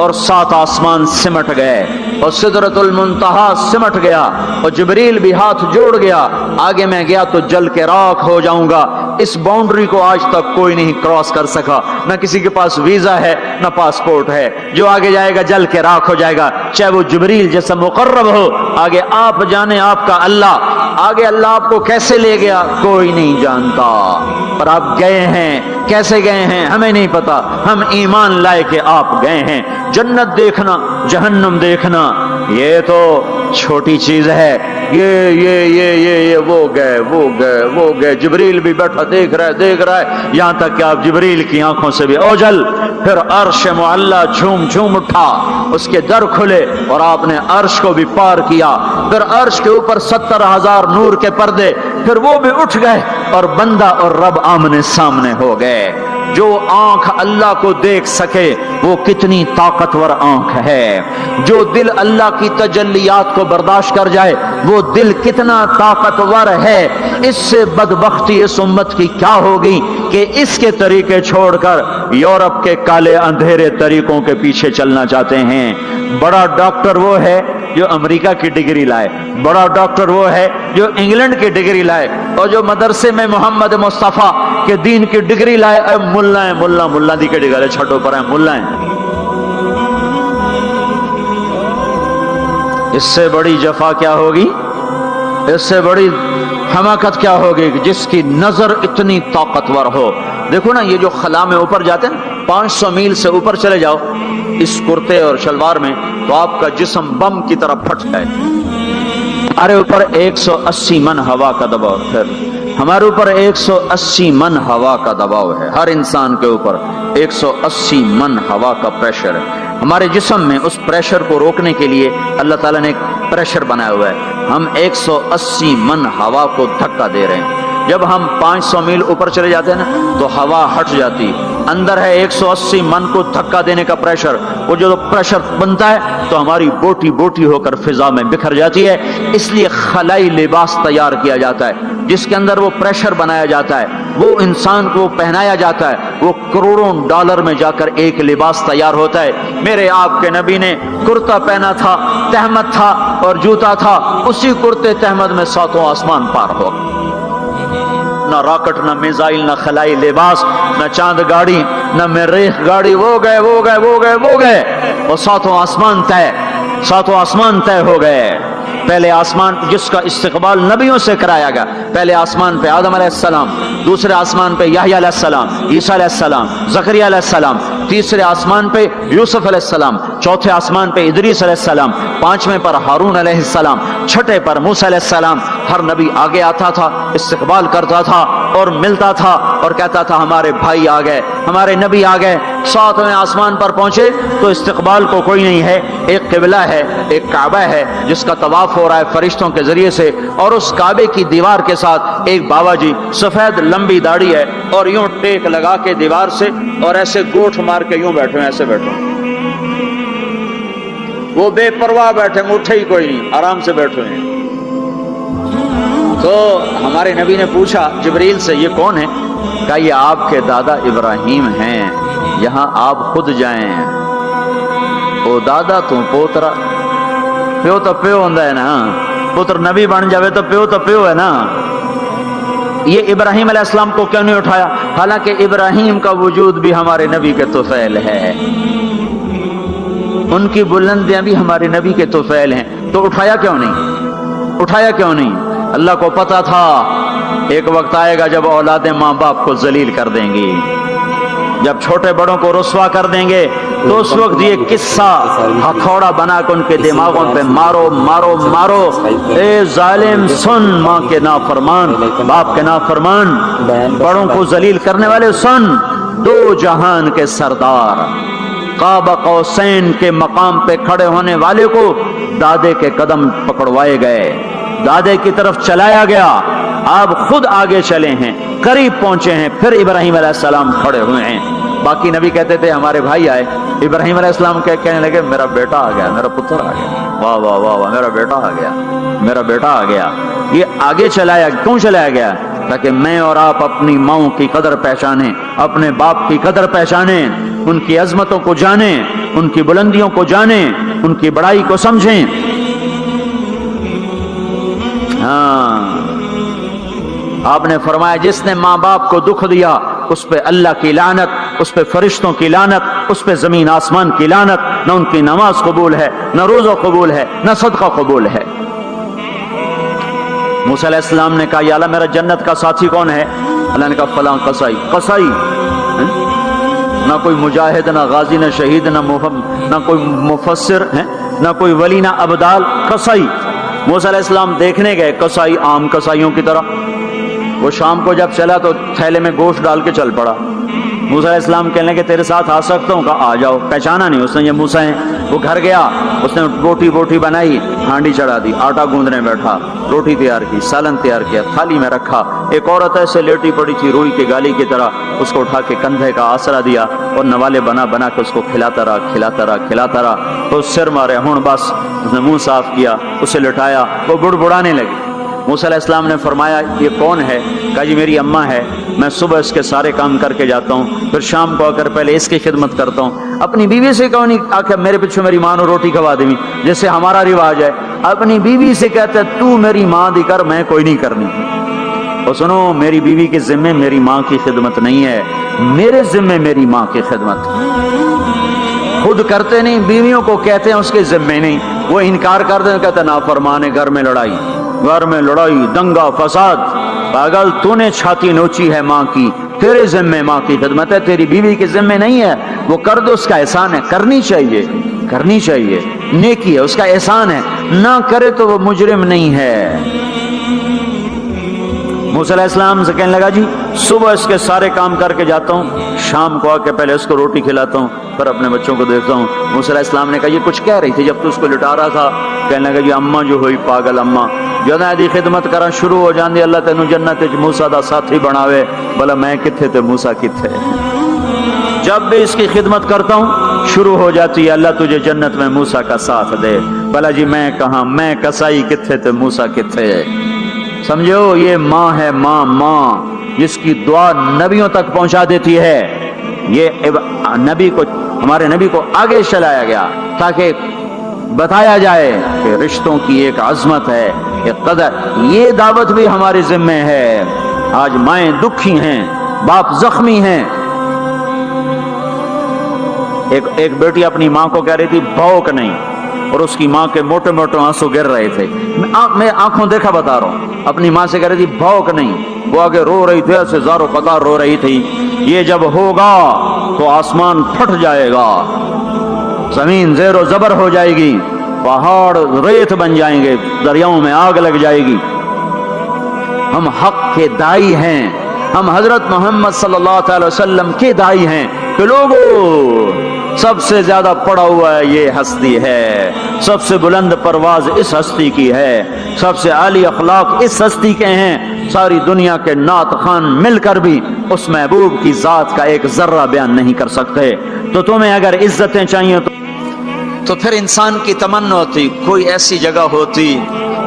اور 7 آسمان سمٹ گئے اور سدرۃ المنتہا سمٹ گیا اور جبریل بھی ہاتھ جوڑ گیا، آگے میں گیا تو جل کے راکھ ہو جاؤں گا۔ اس باؤنڈری کو آج تک کوئی نہیں کراس کر سکا، نہ کسی کے پاس ویزا ہے نہ پاسپورٹ ہے۔ جو آگے جائے گا جل کے راکھ ہو جائے گا، چاہے وہ جبریل جیسا مقرب ہو۔ آگے آپ جانے آپ کا اللہ، آگے اللہ آپ کو کیسے لے گیا کوئی نہیں جانتا، پر آپ گئے ہیں۔ کیسے گئے ہیں ہمیں نہیں پتا، ہم ایمان لائے کہ آپ گئے ہیں۔ جنت دیکھنا جہنم دیکھنا یہ تو چھوٹی چیز ہے، یہ وہ گئے جبریل بھی بیٹھا دیکھ رہا ہے یہاں تک کہ آپ جبریل کی آنکھوں سے بھی اوجھل۔ پھر عرش معلا جھوم اٹھا، اس کے در کھلے اور آپ نے عرش کو بھی پار کیا۔ پھر عرش کے اوپر 70,000 نور کے پردے، پھر وہ بھی اٹھ گئے اور بندہ اور رب آمنے سامنے ہو گئے۔ جو آنکھ اللہ کو دیکھ سکے وہ کتنی طاقتور آنکھ ہے، جو دل اللہ کی تجلیات کو برداشت کر جائے وہ دل کتنا طاقتور ہے۔ اس سے بدبختی اس امت کی کیا ہوگی کہ اس کے طریقے چھوڑ کر یورپ کے کالے اندھیرے طریقوں کے پیچھے چلنا چاہتے ہیں۔ بڑا ڈاکٹر وہ ہے جو امریکہ کی ڈگری لائے، بڑا ڈاکٹر وہ ہے جو انگلینڈ کی ڈگری لائے، اور جو مدرسے میں محمد مصطفیٰ کے دین کی ڈگری لائے ملا دی کے ڈگری چھٹوں پر ہیں ملا ہیں۔ اس سے بڑی جفا کیا ہوگی، اس سے بڑی حماقت کیا ہوگی کہ جس کی نظر اتنی طاقتور ہو۔ دیکھو نا یہ جو خلا میں اوپر جاتے ہیں 500 میل سے اوپر چلے جاؤ اس کرتے اور شلوار میں تو آپ کا جسم بم کی طرح پھٹ جائے۔ ہمارے اوپر 180 من ہوا کا دباؤ، پھر ہمارے اوپر 180 من ہوا کا دباؤ ہے، ہر انسان کے اوپر 180 من ہوا کا پریشر ہے۔ ہمارے جسم میں اس پریشر کو روکنے کے لیے اللہ تعالیٰ نے ایک پریشر بنایا ہوا ہے، ہم 180 من ہوا کو دھکا دے رہے ہیں۔ جب ہم 500 میل اوپر چلے جاتے ہیں نا تو ہوا ہٹ جاتی، اندر ہے 180 من کو دھکا دینے کا پریشر، وہ جو پریشر بنتا ہے تو ہماری بوٹی بوٹی ہو کر فضا میں بکھر جاتی ہے۔ اس لیے خلائی لباس تیار کیا جاتا ہے جس کے اندر وہ پریشر بنایا جاتا ہے، وہ انسان کو پہنایا جاتا ہے، وہ کروڑوں ڈالر میں جا کر ایک لباس تیار ہوتا ہے۔ میرے آپ کے نبی نے کرتا پہنا تھا، تہمت تھا اور جوتا تھا، اسی کرتے تہمت میں 7 آسمان پار ہو، نہ راکٹ نہ میزائل نہ خلائی لباس نہ چاند گاڑی نہ مریخ گاڑی، وہ گئے وہ 7 آسمان طے ہو گئے۔ پہلے آسمان جس کا استقبال نبیوں سے کرایا گیا، پہلے آسمان پہ آدم علیہ السلام، دوسرے آسمان پہ یحییٰ علیہ السلام، عیسیٰ علیہ السلام، زکریا علیہ السلام، تیسرے آسمان پہ یوسف علیہ السلام، چوتھے آسمان پہ ادریس علیہ السلام، 5ویں پر ہارون علیہ السلام، 6 پر موسیٰ علیہ السلام۔ ہر نبی آگے آتا تھا، استقبال کرتا تھا اور ملتا تھا اور کہتا تھا ہمارے بھائی آ گئے، ہمارے نبی آ گئے۔ 7ویں آسمان پر پہنچے تو استقبال کو کوئی نہیں ہے، ایک قبلہ ہے، ایک کعبہ ہے جس کا طواف ہو رہا ہے فرشتوں کے ذریعے سے، اور اس کعبے کی دیوار کے ساتھ ایک بابا جی سفید لمبی داڑھی ہے اور یوں ٹیک لگا کے دیوار سے اور ایسے گوٹھ مار کے یوں بیٹھے ہیں، ایسے بیٹھے ہیں، وہ بے پرواہ بیٹھے ہیں، اٹھے ہی کوئی نہیں، آرام سے بیٹھے ہیں۔ تو ہمارے نبی نے پوچھا جبریل سے یہ کون ہے؟ کہا یہ آپ کے دادا ابراہیم ہیں، یہاں آپ خود جائیں۔ او دادا تو پوترا، پیو تو پیو ہوندا ہے نا، پتر نبی بن جاوے تو پیو ہے نا۔ یہ ابراہیم علیہ السلام کو کیوں نہیں اٹھایا؟ حالانکہ ابراہیم کا وجود بھی ہمارے نبی کے طفیل ہے، ان کی بلندیاں بھی ہمارے نبی کے طفیل ہیں، تو اٹھایا کیوں نہیں؟ اللہ کو پتا تھا ایک وقت آئے گا جب اولادیں ماں باپ کو ذلیل کر دیں گی، جب چھوٹے بڑوں کو رسوا کر دیں گے، تو اس وقت یہ قصہ ہتھوڑا بنا کے ان کے دماغوں پہ مارو، اے ظالم سن، ماں کے نافرمان، باپ کے نافرمان، بڑوں کو ذلیل کرنے والے سن، 2 جہان کے سردار، قاب قوسین کے مقام پہ کھڑے ہونے والے کو دادے کے قدم پکڑوائے گئے، دادے کی طرف چلایا گیا، آپ خود آگے چلے ہیں، قریب پہنچے ہیں، پھر ابراہیم علیہ السلام کھڑے ہوئے ہیں۔ باقی نبی کہتے تھے ہمارے بھائی آئے، ابراہیم علیہ السلام کہنے لگے میرا بیٹا آ گیا، میرا پتر آ گیا، واہ واہ واہ واہ، میرا بیٹا آ گیا۔ یہ آگے کیوں چلایا گیا؟ تاکہ میں اور آپ اپنی ماؤں کی قدر پہچانیں، اپنے باپ کی قدر پہچانیں، ان کی عظمتوں کو جانیں، ان کی بلندیوں کو جانیں، ان کی بڑائی کو سمجھیں۔ ہاں، آپ نے فرمایا جس نے ماں باپ کو دکھ دیا اس پہ اللہ کی لعنت، اس پہ فرشتوں کی لعنت، اس پہ زمین آسمان کی لعنت، نہ ان کی نماز قبول ہے، نہ روزہ قبول ہے، نہ صدقہ قبول ہے۔ موسیٰ علیہ السلام نے کہا یا اللہ میرا جنت کا ساتھی کون ہے؟ اللہ نے کہا فلاں قصائی۔ قصائی نہ کوئی مجاہد، نہ غازی، نہ شہید، نہ کوئی مفسر ہے، نہ کوئی ولی، نہ ابدال، قصائی۔ موسیٰ علیہ السلام دیکھنے گئے، قصائی عام قصائیوں کی طرح۔ وہ شام کو جب چلا تو تھیلے میں گوشت ڈال کے چل پڑا۔ موسیٰ علیہ السلام کہنے لگے تیرے ساتھ آ سکتا ہوں؟ کہا آ جاؤ۔ پہچانا نہیں اس نے یہ موسیٰ ہیں۔ وہ گھر گیا، اس نے بوٹی بنائی، ہانڈی چڑھا دی، آٹا گوندنے بیٹھا، روٹی تیار کی، سالن تیار کیا، تھالی میں رکھا۔ ایک عورت ایسے لیٹی پڑی تھی روئی کی گالی کی طرح، اس کو اٹھا کے کندھے کا آسرا دیا اور نوالے بنا کے اس کو کھلاتا رہا۔ تو سر مارے ہون بس، اس نے منہ صاف کیا، اسے لٹایا، وہ بڑبڑانے لگی۔ موسیٰ علیہ السلام نے فرمایا یہ کون ہے؟ کہا جی میری اماں ہے، میں صبح اس کے سارے کام کر کے جاتا ہوں، پھر شام کو آ کر پہلے اس کی خدمت کرتا ہوں۔ اپنی بیوی سے کہو نہیں آ کے میرے پیچھے میری ماں نے روٹی کھوا دی، جیسے ہمارا رواج ہے۔ اپنی بیوی سے کہتا ہے تو میری ماں دی کر، میں کوئی نہیں کرنی۔ اور سنو، میری بیوی کے ذمے میری ماں کی خدمت نہیں ہے، میرے ذمے میری ماں کی خدمت۔ خود کرتے نہیں، بیویوں کو کہتے ہیں اس کے ذمے نہیں، وہ انکار کر دیں، کہتے نافرمان ہے، گھر میں لڑائی دنگا فساد۔ پاگل، تو نے چھاتی نوچی ہے ماں کی، تیرے ذمے ماں کی خدمت ہے، تیری بیوی کے ذمے نہیں ہے۔ وہ کر دو، اس کا احسان ہے، کرنی چاہیے، نیکی ہے، اس کا احسان ہے، نہ کرے تو وہ مجرم نہیں ہے۔ موسیٰ علیہ السلام سے کہنے لگا جی صبح اس کے سارے کام کر کے جاتا ہوں، شام کو آ کے پہلے اس کو روٹی کھلاتا ہوں، پھر اپنے بچوں کو دیکھتا ہوں۔ موسیٰ علیہ السلام نے کہا یہ کچھ کہہ رہی تھی جب تو اس کو لٹا رہا تھا؟ کہنے لگا جی اماں جو ہوئی پاگل اماں، جدوں دی خدمت کرا شروع ہو جاندی اللہ تینوں جنت وچ موسیٰ دا ساتھی بناوے۔ بھلا میں کتھے تے موسیٰ کتھے؟ جب بھی اس کی خدمت کرتا ہوں شروع ہو جاتی ہے اللہ تجھے جنت میں موسیٰ کا ساتھ دے۔ بھلا جی میں کہاں، میں کسائی کتھے تے موسیٰ کتھے؟ سمجھو یہ ماں ہے، ماں جس کی دعا نبیوں تک پہنچا دیتی ہے۔ یہ ہمارے نبی کو آگے چلایا گیا تاکہ بتایا جائے کہ رشتوں کی ایک عظمت ہے، ایک قدر۔ یہ دعوت بھی ہمارے ذمہ ہے۔ آج مائیں دکھی ہیں، باپ زخمی ہیں۔ ایک بیٹی اپنی ماں کو کہہ رہی تھی بھوک نہیں، اور اس کی ماں کے موٹے موٹے آنسو گر رہے تھے۔ میں آنکھوں دیکھا بتا رہا ہوں، اپنی ماں سے کہہ رہی تھی بھوک نہیں، وہ آگے رو رہی تھی، ایسے زارو قطار رو رہی تھی۔ یہ جب ہوگا تو آسمان پھٹ جائے گا، زمین زیر و زبر ہو جائے گی، پہاڑ ریت بن جائیں گے، دریاؤں میں آگ لگ جائے گی۔ ہم حق کے دائی ہیں، ہم حضرت محمد صلی اللہ علیہ وسلم کے دائی ہیں کہ لوگوں سب سے زیادہ پڑا ہوا ہے یہ ہستی ہے، سب سے بلند پرواز اس ہستی کی ہے، سب سے عالی اخلاق اس ہستی کے ہیں۔ ساری دنیا کے نعت خوان مل کر بھی اس محبوب کی ذات کا ایک ذرہ بیان نہیں کر سکتے۔ تو تمہیں اگر عزتیں چاہیے تو پھر انسان کی تمنا ہوتی کوئی ایسی جگہ ہوتی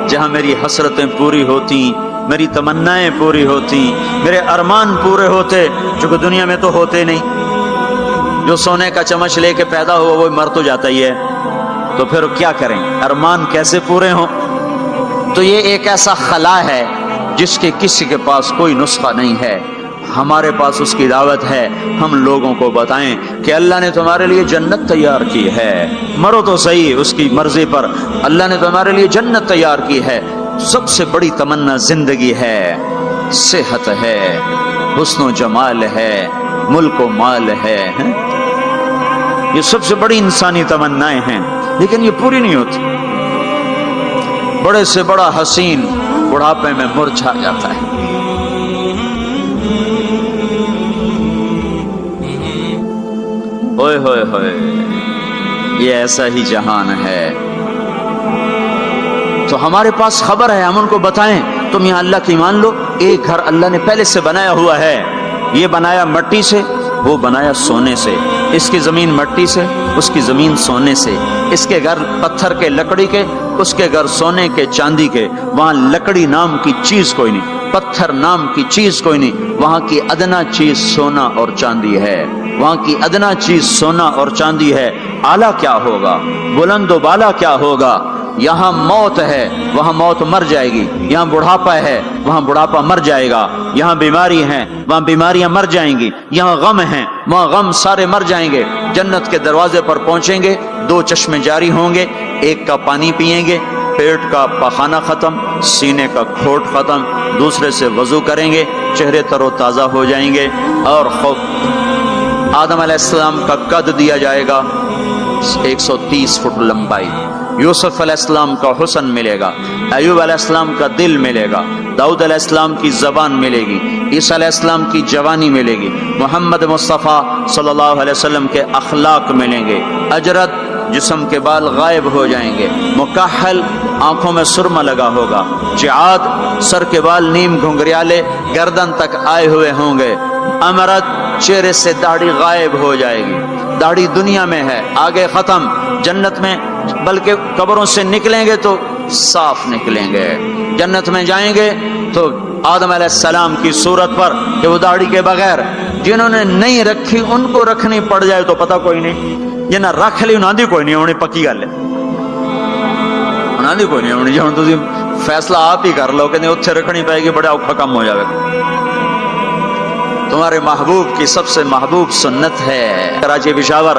جہاں میری حسرتیں پوری ہوتی، میری تمنائیں پوری ہوتی، میرے ارمان پورے ہوتے، جو کہ دنیا میں تو ہوتے نہیں۔ جو سونے کا چمچ لے کے پیدا ہوا وہ مر تو جاتا ہی ہے، تو پھر کیا کریں؟ ارمان کیسے پورے ہوں؟ تو یہ ایک ایسا خلا ہے جس کے کسی کے پاس کوئی نسخہ نہیں ہے، ہمارے پاس اس کی دعوت ہے۔ ہم لوگوں کو بتائیں کہ اللہ نے تمہارے لیے جنت تیار کی ہے، مرو تو صحیح اس کی مرضی پر، اللہ نے تمہارے لیے جنت تیار کی ہے۔ سب سے بڑی تمنا زندگی ہے، صحت ہے، حسن و جمال ہے، ملک و مال ہے، یہ سب سے بڑی انسانی تمنائیں ہیں، لیکن یہ پوری نہیں ہوتی۔ بڑے سے بڑا حسین بڑھاپے میں مرجھا جاتا ہے۔ اوئے ہوئے ہوئے، یہ ایسا ہی جہان ہے۔ تو ہمارے پاس خبر ہے، ہم ان کو بتائیں تم یہاں اللہ کی مان لو، ایک گھر اللہ نے پہلے سے بنایا ہوا ہے، یہ بنایا مٹی سے، وہ بنایا سونے سے، اس کی زمین مٹی سے، اس کی زمین سونے سے، اس کے گھر پتھر کے لکڑی کے، اس کے گھر سونے کے چاندی کے، وہاں لکڑی نام کی چیز کوئی نہیں، پتھر نام کی چیز کوئی نہیں، وہاں کی ادنا چیز سونا اور چاندی ہے۔ وہاں کی ادنا چیز سونا اور چاندی ہے، اعلیٰ کیا ہوگا، بلند و بالا کیا ہوگا؟ یہاں موت ہے، وہاں موت مر جائے گی، یہاں بڑھاپا ہے، وہاں بڑھاپا مر جائے گا، یہاں بیماری ہے، وہاں بیماریاں مر جائیں گی، یہاں غم ہیں، وہاں غم سارے مر جائیں گے۔ جنت کے دروازے پر پہنچیں گے، 2 چشمے جاری ہوں گے، ایک کا پانی پیئیں گے، پیٹ کا پخانہ ختم، سینے کا کھوٹ ختم، دوسرے سے وضو کریں گے، چہرے تر و تازہ ہو جائیں گے، اور آدم علیہ السلام کا قد دیا جائے گا 130 فٹ لمبائی، یوسف علیہ السلام کا حسن ملے گا، ایوب علیہ السلام کا دل ملے گا، داؤد علیہ السلام کی زبان ملے گی، عیسیٰ علیہ السلام کی جوانی ملے گی، محمد مصطفیٰ صلی اللہ علیہ وسلم کے اخلاق ملیں گے، اجرت جسم کے بال غائب ہو جائیں گے، مکحل آنکھوں میں سرما لگا ہوگا، جعاد سر کے بال نیم گھنگریالے گردن تک آئے ہوئے ہوں گے، امرت چہرے سے داڑھی غائب ہو جائے گی، داڑھی دنیا میں ہے آگے ختم، جنت میں بلکہ قبروں سے نکلیں گے تو صاف نکلیں گے، جنت میں جائیں گے تو آدم علیہ السلام کی صورت پر کہ وہ داڑھی کے بغیر، جنہوں نے نہیں رکھی ان کو رکھنی پڑ جائے تو پتہ کوئی نہیں، جنہیں رکھ لی انہوں نے کوئی نہیں ہونی، پکی گل ہے، انہوں نے کوئی نہیں ہونی، جہاں تسی فیصلہ آپ ہی کر لو کہ نہیں اتھے رکھنی پائے گی، بڑا اوکھا کم ہو جائے گا۔ تمہارے محبوب کی سب سے محبوب سنت ہے کراچی پشاور،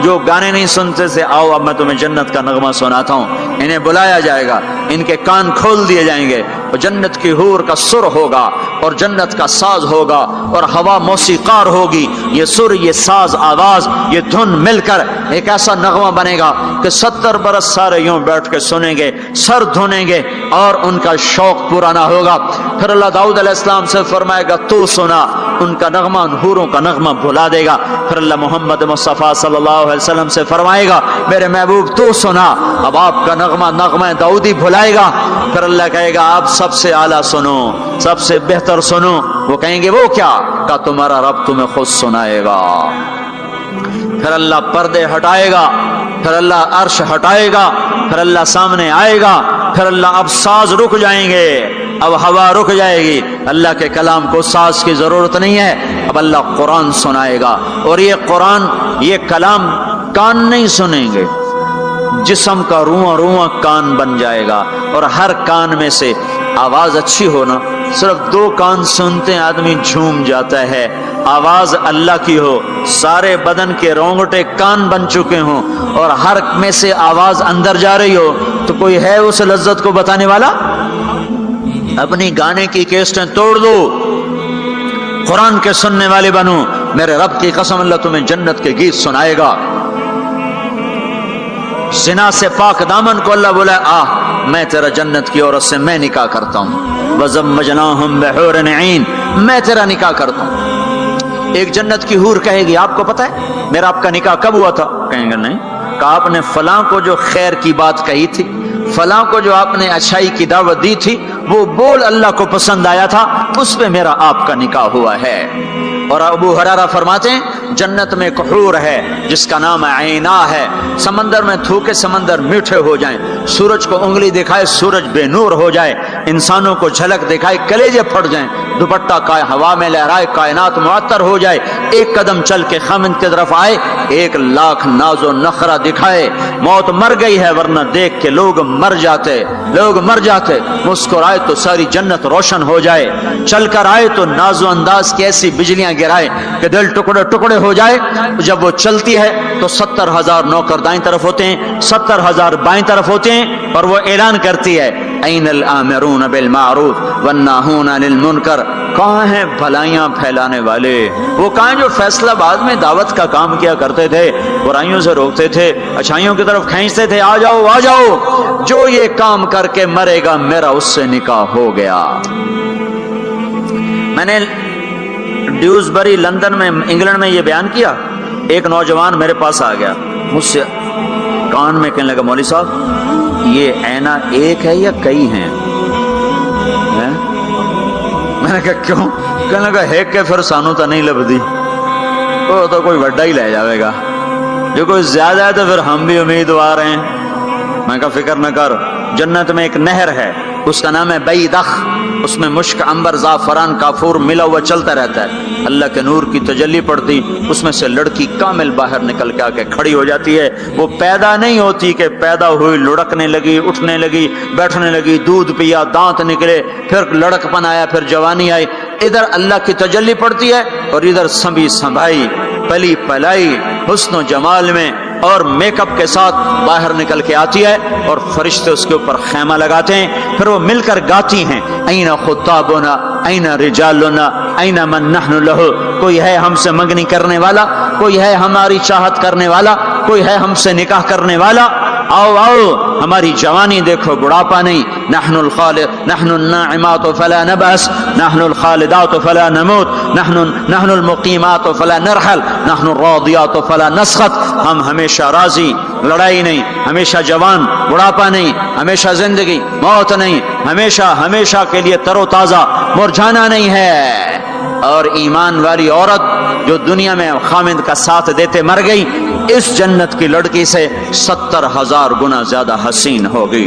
جو گانے نہیں سنتے سے آؤ اب میں تمہیں جنت کا نغمہ سناتا ہوں، انہیں بلایا جائے گا، ان کے کان کھول دیے جائیں گے، اور جنت کی حور کا سر ہوگا اور جنت کا ساز ہوگا اور ہوا موسیقار ہوگی، یہ سر، یہ ساز، آواز، یہ دھن مل کر ایک ایسا نغمہ بنے گا کہ 70 برس سارے یوں بیٹھ کے سنیں گے، سر دھونیں گے اور ان کا شوق پورا نہ ہوگا۔ پھر اللہ داؤد علیہ السلام سے فرمائے گا تو سنا، ان کا نغمہ، ان حوروں کا نغمہ بھلا دے گا۔ پھر اللہ محمد مصطفیٰ صلی اللہ علیہ وسلم سے فرمائے گا میرے محبوب تو سنا، اب آپ کا نغمہ داؤدی بھلائے گا۔ پھر اللہ کہے گا آپ سب سے اعلیٰ سنو، سب سے بہتر سنو، وہ کہیں گے وہ کیا؟ کہ تمہارا رب تمہیں خود سنائے گا۔ پھر اللہ پردے ہٹائے گا، پھر اللہ عرش ہٹائے گا، پھر اللہ سامنے آئے گا، پھر اللہ اب ساز رک جائیں گے، اب ہوا رک جائے گی، اللہ کے کلام کو ساز کی ضرورت نہیں ہے، اب اللہ قرآن سنائے گا، اور یہ قرآن، یہ کلام کان نہیں سنیں گے، جسم کا رواں رواں کان بن جائے گا، اور ہر کان میں سے آواز اچھی ہونا، صرف 2 کان سنتے ہیں آدمی جھوم جاتا ہے، آواز اللہ کی ہو، سارے بدن کے رونگٹے کان بن چکے ہوں اور ہر میں سے آواز اندر جا رہی ہو، تو کوئی ہے اس لذت کو بتانے والا؟ اپنی گانے کی کیسٹیں توڑ دو، قرآن کے سننے والے بنو، میرے رب کی قسم اللہ تمہیں جنت کے گیت سنائے گا۔ زنا سے پاک دامن کو اللہ بولا میں تیرا جنت کی عورت سے میں نکاح کرتا ہوں، وَزَوَّجْنَاهُمْ بِحُورٍ عِينٍ، میں تیرا نکاح کرتا ہوں۔ ایک جنت کی حور کہے گی آپ کو پتہ ہے میرا آپ کا نکاح کب ہوا تھا؟ کہیں گے نہیں، کہا آپ نے فلاں کو جو خیر کی بات کہی تھی، فلاں کو جو آپ نے اچھائی کی دعوت دی تھی، وہ بول اللہ کو پسند آیا تھا، اس پہ میرا آپ کا نکاح ہوا ہے۔ اور ابو ہریرہ فرماتے ہیں جنت میں ایک حور ہے جس کا نام عینا ہے، سمندر میں تھوکے سمندر میٹھے ہو جائیں، سورج کو انگلی دکھائے سورج بے نور ہو جائے، انسانوں کو جھلک دکھائے کلیجے پھٹ جائیں، دوپٹہ ہوا میں لہرائے کائنات معطر ہو جائے، ایک قدم چل کے خامند کی طرف آئے، 1,00,000 ناز و نخرہ دکھائے، موت مر گئی ہے ورنہ دیکھ کے لوگ مر جاتے، مسکرائے تو ساری جنت روشن ہو جائے، چل کر آئے تو ناز و انداز کی ایسی بجلیاں گرائے کہ دل ٹکڑے ٹکڑے ہو جائے۔ جب وہ چلتی ہے تو 70,000 نوکر دائیں طرف ہوتے ہیں، 70,000 بائیں طرف ہوتے ہیں، اور وہ اعلان کرتی ہے این الآمرون بالمعروف والناہون عن المنکر، کہاں ہیں بھلائیاں پھیلانے والے، وہ کہاں جو فیصلہ بعد میں دعوت کا کام کیا کرتے تھے، برائیوں سے روکتے تھے، اچھائیوں کی طرف کھینچتے تھے، آ جاؤ، جو یہ کام کر کے مرے گا میرا اس سے نکاح ہو گیا۔ میں نے ڈیوزبری لندن میں انگلینڈ میں یہ بیان کیا، ایک نوجوان میرے پاس آ گیا، مجھ سے کان میں کہنے لگا مولوی صاحب یہ اینا ایک ہے یا کئی ہیں؟ میں نے کہا کیوں؟ کہنے لگا ایک کے پھر سانو تو نہیں لبدی، وہ تو کوئی وڈا ہی لے جاوے گا، جو کوئی زیادہ ہے تو پھر ہم بھی امیدوار ہیں۔ میں کہا فکر نہ کر، جنت میں ایک نہر ہے اس کا نام ہے بیدخ، اس میں مشک، عنبر، زعفران، کافور ملا ہوا چلتا رہتا ہے، اللہ کے نور کی تجلی پڑتی، اس میں سے لڑکی کامل باہر نکل کے آ کے کھڑی ہو جاتی ہے۔ وہ پیدا نہیں ہوتی کہ پیدا ہوئی لڑکنے لگی، اٹھنے لگی، بیٹھنے لگی، دودھ پیا، دانت نکلے، پھر لڑک پن آیا، پھر جوانی آئی۔ ادھر اللہ کی تجلی پڑتی ہے اور ادھر سنبھی سنبھائی، پلی پلائی، حسن و جمال میں اور میک اپ کے ساتھ باہر نکل کے آتی ہے، اور فرشتے اس کے اوپر خیمہ لگاتے ہیں، پھر وہ مل کر گاتی ہیں، این خطابنا این رجالنا این من نحن لہ، کوئی ہے ہم سے منگنی کرنے والا، کوئی ہے ہماری چاہت کرنے والا، کوئی ہے ہم سے نکاح کرنے والا، آؤ آؤ ہماری جوانی دیکھو، بڑھاپا نہیں، نحن الخالد نحن الناعمات فلا نبأس نحن الخالدات فلا نموت نحن المقیمات فلا نرحل نحن الراضیات فلا نسخط، ہم ہمیشہ راضی، لڑائی نہیں، ہمیشہ جوان، بڑھاپا نہیں، ہمیشہ زندگی، موت نہیں، ہمیشہ ہمیشہ کے لیے تر و تازہ، مرجھانا نہیں ہے۔ اور ایمان والی عورت جو دنیا میں خامد کا ساتھ دیتے مر گئی، اس جنت کی لڑکی سے 70,000 گنا زیادہ حسین ہوگی۔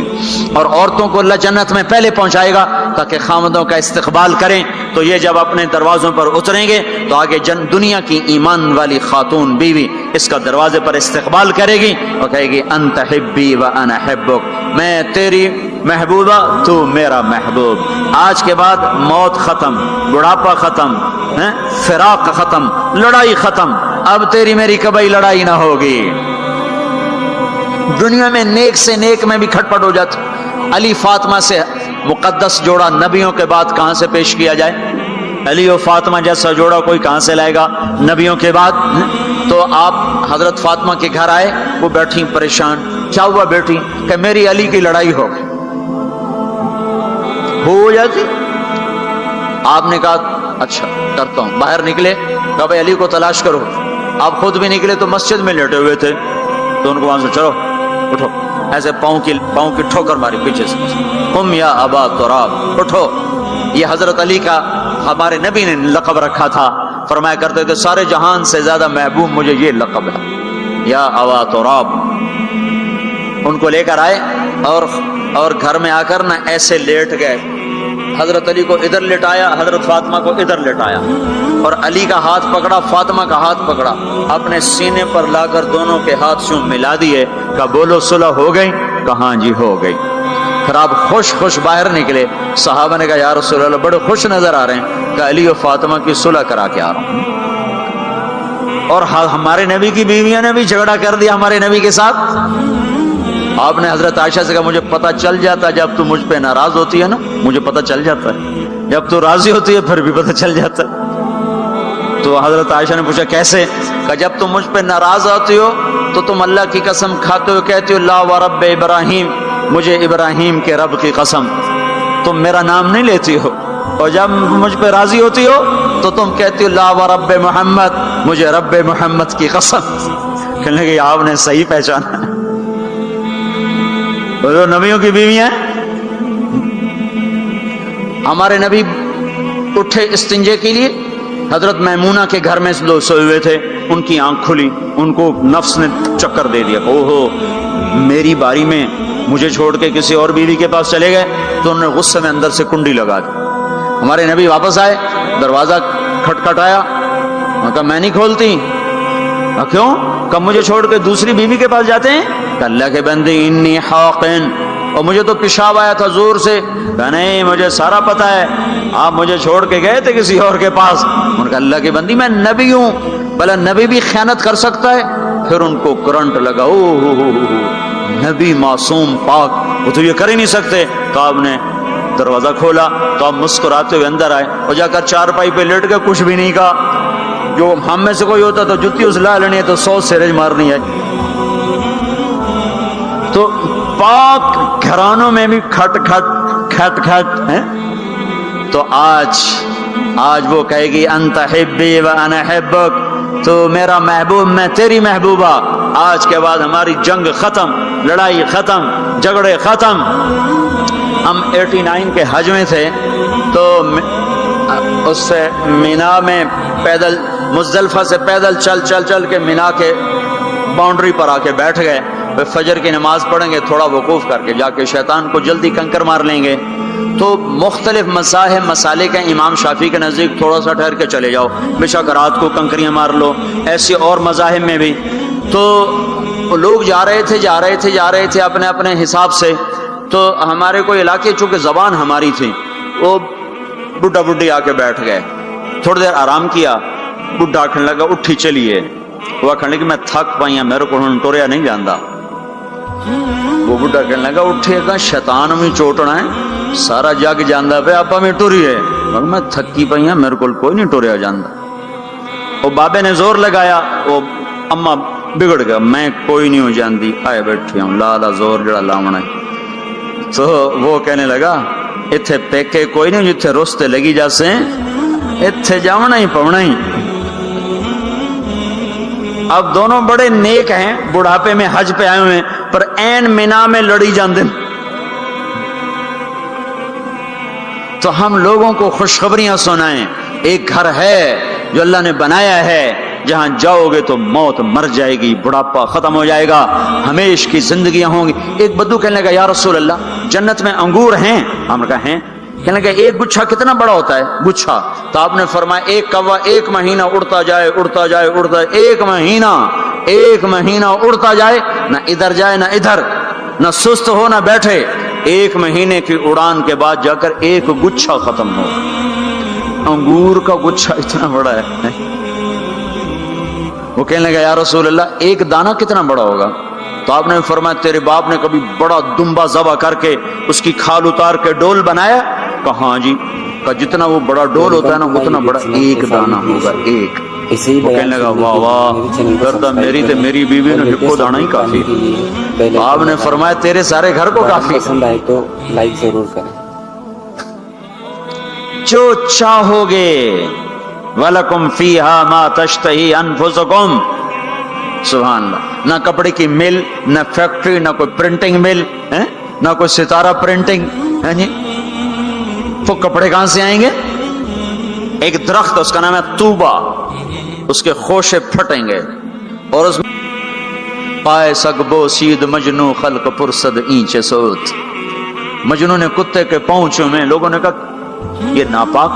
اور عورتوں کو اللہ جنت میں پہلے پہنچائے گا تاکہ خامدوں کا استقبال کریں، تو یہ جب اپنے دروازوں پر اتریں گے تو آگے دنیا کی ایمان والی خاتون بیوی اس کا دروازے پر استقبال کرے گی اور کہے گی انت حبی و انا حبک، میں تیری محبوبہ تو میرا محبوب۔ آج کے بعد موت ختم، بڑھاپا ختم، فراق ختم، لڑائی ختم، اب تیری میری کبھی لڑائی نہ ہوگی۔ دنیا میں نیک سے نیک میں بھی کھٹپٹ ہو جاتی۔ علی فاطمہ سے مقدس جوڑا نبیوں کے بعد کہاں سے پیش کیا جائے؟ علی و فاطمہ جیسا جوڑا کوئی کہاں سے لائے گا نبیوں کے بعد؟ تو آپ حضرت فاطمہ کے گھر آئے، وہ بیٹھی پریشان، کیا ہوا بیٹی؟ کہ میری علی کی لڑائی ہو گئی۔ ہو جاتی؟ آپ نے کہا اچھا کرتا ہوں۔ باہر نکلے، کہا بھائی علی کو تلاش کرو۔ آپ خود بھی نکلے تو مسجد میں لیٹے ہوئے تھے، تو ان کو وہاں سے چلو اٹھو، ایسے پاؤں کی ٹھوکر ماری پیچھے سے، قم یا ابا تراب، اٹھو۔ یہ حضرت علی کا ہمارے نبی نے لقب رکھا تھا، فرمایا کرتے تھے سارے جہان سے زیادہ محبوب مجھے یہ لقب ہے، یا ابا تراب۔ ان کو لے کر آئے اور گھر میں آ کر نہ ایسے لیٹ گئے، حضرت علی کو ادھر لٹایا، حضرت فاطمہ کو ادھر لٹایا، اور علی کا ہاتھ پکڑا، فاطمہ کا ہاتھ پکڑا، اپنے سینے پر لا کر دونوں کے ہاتھ سے ملا دیے، کہا بولو صلح ہو گئی؟ کہاں جی ہو گئی۔ پھر آپ خوش خوش باہر نکلے، صحابہ نے کہا یا رسول اللہ بڑے خوش نظر آ رہے ہیں، کہ علی و فاطمہ کی صلح کرا کے آ رہا ہوں۔ اور ہمارے نبی کی بیویاں نے بھی جھگڑا کر دیا ہمارے نبی کے ساتھ۔ آپ نے حضرت عائشہ سے کہا مجھے پتہ چل جاتا جب تو مجھ پہ ناراض ہوتی ہے نا، مجھے پتہ چل جاتا ہے، جب تو راضی ہوتی ہے پھر بھی پتہ چل جاتا ہے۔ تو حضرت عائشہ نے پوچھا کیسے؟ کہ جب تم مجھ پہ ناراض ہوتی ہو تو تم اللہ کی قسم کھاتے ہو، کہتے ہو لا ورب ابراہیم، مجھے ابراہیم کے رب کی قسم، تم میرا نام نہیں لیتی ہو، اور جب مجھ پہ راضی ہوتی ہو تو تم کہتی ہو لا ورب محمد، مجھے رب محمد کی قسم۔ کہنے لگے آپ نے صحیح پہچانا، وہ نبیوں کی بیویاں۔ ہمارے نبی اٹھے استنجے کے لیے، حضرت میمونہ کے گھر میں لوگ سوئے ہوئے تھے، ان کی آنکھ کھلی، ان کو نفس نے چکر دے دیا، اوہو میری باری میں مجھے چھوڑ کے کسی اور بیوی کے پاس چلے گئے، تو انہوں نے غصے میں اندر سے کنڈی لگا دی۔ ہمارے نبی واپس آئے، دروازہ کھٹکھٹایا، کہا میں نہیں کھولتی۔ کیوں؟ کب مجھے چھوڑ کے دوسری بیوی کے پاس جاتے ہیں؟ کہ اللہ کے بندے انی حاقن، اور مجھے تو پیشاب آیا تھا زور سے۔ کہ نہیں مجھے سارا پتا ہے، آپ مجھے چھوڑ کے گئے تھے کسی اور کے پاس۔ ان کا اللہ کے بندی میں نبی ہوں، بھلا نبی بھی خیانت کر سکتا ہے؟ پھر ان کو کرنٹ لگا، نبی معصوم پاک، وہ تو یہ کر ہی نہیں سکتے۔ تو آپ نے دروازہ کھولا تو آپ مسکراتے ہوئے اندر آئے، اور جا کر چارپائی پہ لیٹ کے کچھ بھی نہیں کہا۔ جو ہم میں سے کوئی ہوتا تو جتی اس لا لینی ہے تو 100 سیرج مارنی ہے۔ تو پاک گھرانوں میں بھی کھٹ کھٹ کھٹ کھٹ ہے۔ تو آج وہ کہے گی انت حبی و انا حبک، تو میرا محبوب میں تیری محبوبہ۔ آج کے بعد ہماری جنگ ختم، لڑائی ختم، جھگڑے ختم۔ ہم 89 کے حج میں تھے، تو اس سے مینا میں پیدل، مزدلفہ سے پیدل چل کے مینا کے باؤنڈری پر آ کے بیٹھ گئے۔ فجر کی نماز پڑھیں گے تھوڑا وقوف کر کے جا کے شیطان کو جلدی کنکر مار لیں گے. تو مختلف مذاہب مسالک ہیں. امام شافعی کے نزدیک تھوڑا سا ٹھہر کے چلے جاؤ، بے شک رات کو کنکریاں مار لو. ایسے اور مذاہب میں بھی. تو لوگ جا رہے تھے اپنے اپنے حساب سے. تو ہمارے کوئی علاقے چونکہ زبان ہماری تھی، وہ بڈھا بڈھی آ کے بیٹھ گئے. تھوڑی دیر آرام کیا، بڈھا آخنے لگا اٹھی چلیے. وہ آخنے لگا میں تھک پائی ہوں، میرے کو ٹوریا نہیں جانا. وہ بڈھا کہنے لگا اٹھے گا شیطان میں چوٹنا ہے، سارا جگ جانا پہ آپ میں ٹوریے. میں تھکی پئی ہوں، میرے کو کوئی نہیں ٹوریا جانا. وہ بابے نے زور لگایا، وہ اما بگڑ گیا، میں کوئی نہیں ہو جاندی، آئے بیٹھے ہوں لالا زور جڑا لاونا ہے. تو وہ کہنے لگا اتھے پیکے کوئی نہیں، جتھے رستے لگی جاسے اتھے جاونا ہی پونا ہی. اب دونوں بڑے نیک ہیں، بڑھاپے میں حج پہ آئے ہوئے ہیں، پر این مینا میں لڑی جاندے. تو ہم لوگوں کو خوشخبریاں سنائیں. ایک گھر ہے جو اللہ نے بنایا ہے، جہاں جاؤ گے تو موت مر جائے گی، بڑھاپا ختم ہو جائے گا، ہمیشہ کی زندگیاں ہوں گی. ایک بدو کہنے لگا یا رسول اللہ جنت میں انگور ہیں؟ ہم نے کہا ہیں. کہنے لگا ایک گچھا کتنا بڑا ہوتا ہے؟ گچھا. تو آپ نے فرمایا ایک کوا ایک مہینہ اڑتا جائے اڑتا جائے اڑتا جائے، ایک مہینہ اڑتا جائے، نہ ادھر جائے نہ ادھر، نہ سست ہو نہ بیٹھے. ایک مہینے کی اڑان کے بعد جا کر ایک گچھا ختم ہو. انگور کا گچھا اتنا بڑا ہے. وہ کہنے لگا یا رسول اللہ ایک دانہ کتنا بڑا ہوگا؟ تو آپ نے فرمایا تیرے باپ نے کبھی بڑا دمبا ذبح کر کے اس کی کھال اتار کے ڈول بنایا؟ کہا ہاں جی. کہا جتنا وہ بڑا ڈول ہوتا ہے نا اتنا بڑا ایک دانہ ہوگا، ایک. وہ کہنے لگا واہ واہ گردہ میری تے میری بیوی نے ہکو دانا ہی کافی. آپ نے فرمایا تیرے سارے گھر کو کافی. پسند آئے تو لائک ضرور کریں. جو چاہو گے وَلَكُمْ فِيهَا مَا تَشْتَهِي أَنفُسُكُمْ. سبحان اللہ. نہ کپڑے کی مل، نہ فیکٹری، نہ کوئی پرنٹنگ مل، نہ کوئی ستارہ پرنٹنگ. وہ کپڑے کہاں سے آئیں گے؟ ایک درخت اس کا نام ہے طوبہ، اس کے خوشے پھٹیں گے اور اس میں پائے سگبو سید مجنو خلق پرسد اینچے سوت. مجنو نے کتے کے پاؤں چومے. لوگوں نے کہا یہ ناپاک،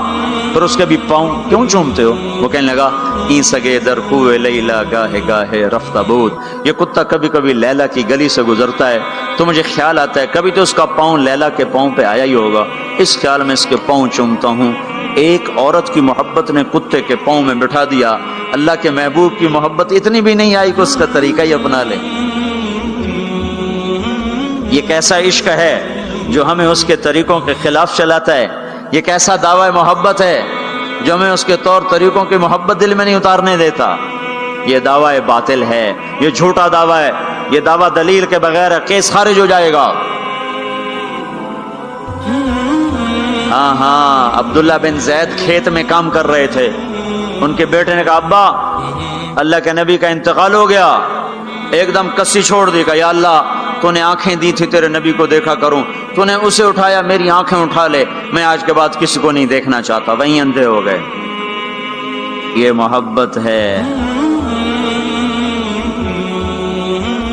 پر اس کے بھی پاؤں کیوں چومتے ہو؟ وہ کہنے لگا ای سگے در کوئے لیلا گاہے گاہے رفتہ بود. یہ کتا کبھی کبھی لیلا کی گلی سے گزرتا ہے تو مجھے خیال آتا ہے کبھی تو اس کا پاؤں لیلا کے پاؤں پہ آیا ہی ہوگا، اس خیال میں اس کے پاؤں چومتا ہوں. ایک عورت کی محبت نے کتے کے پاؤں میں بٹھا دیا، اللہ کے محبوب کی محبت اتنی بھی نہیں آئی کہ اس کا طریقہ ہی اپنا لے. یہ کیسا عشق ہے جو ہمیں اس کے طریقوں کے خلاف چلاتا ہے؟ یہ کیسا دعوی محبت ہے جو ہمیں اس کے طور طریقوں کی محبت دل میں نہیں اتارنے دیتا؟ یہ دعوی باطل ہے، یہ جھوٹا دعویٰ ہے، یہ دعویٰ دلیل کے بغیر ہے، کیس خارج ہو جائے گا. ہاں عبداللہ بن زید کھیت میں کام کر رہے تھے. ان کے بیٹے نے کہا ابا اللہ کے نبی کا انتقال ہو گیا. ایک دم کسی چھوڑ دی. کہا یا اللہ تو نے آنکھیں دی تھی تیرے نبی کو دیکھا کروں، تو نے اسے اٹھایا، میری آنکھیں اٹھا لے، میں آج کے بعد کسی کو نہیں دیکھنا چاہتا. وہیں اندھے ہو گئے. یہ محبت ہے.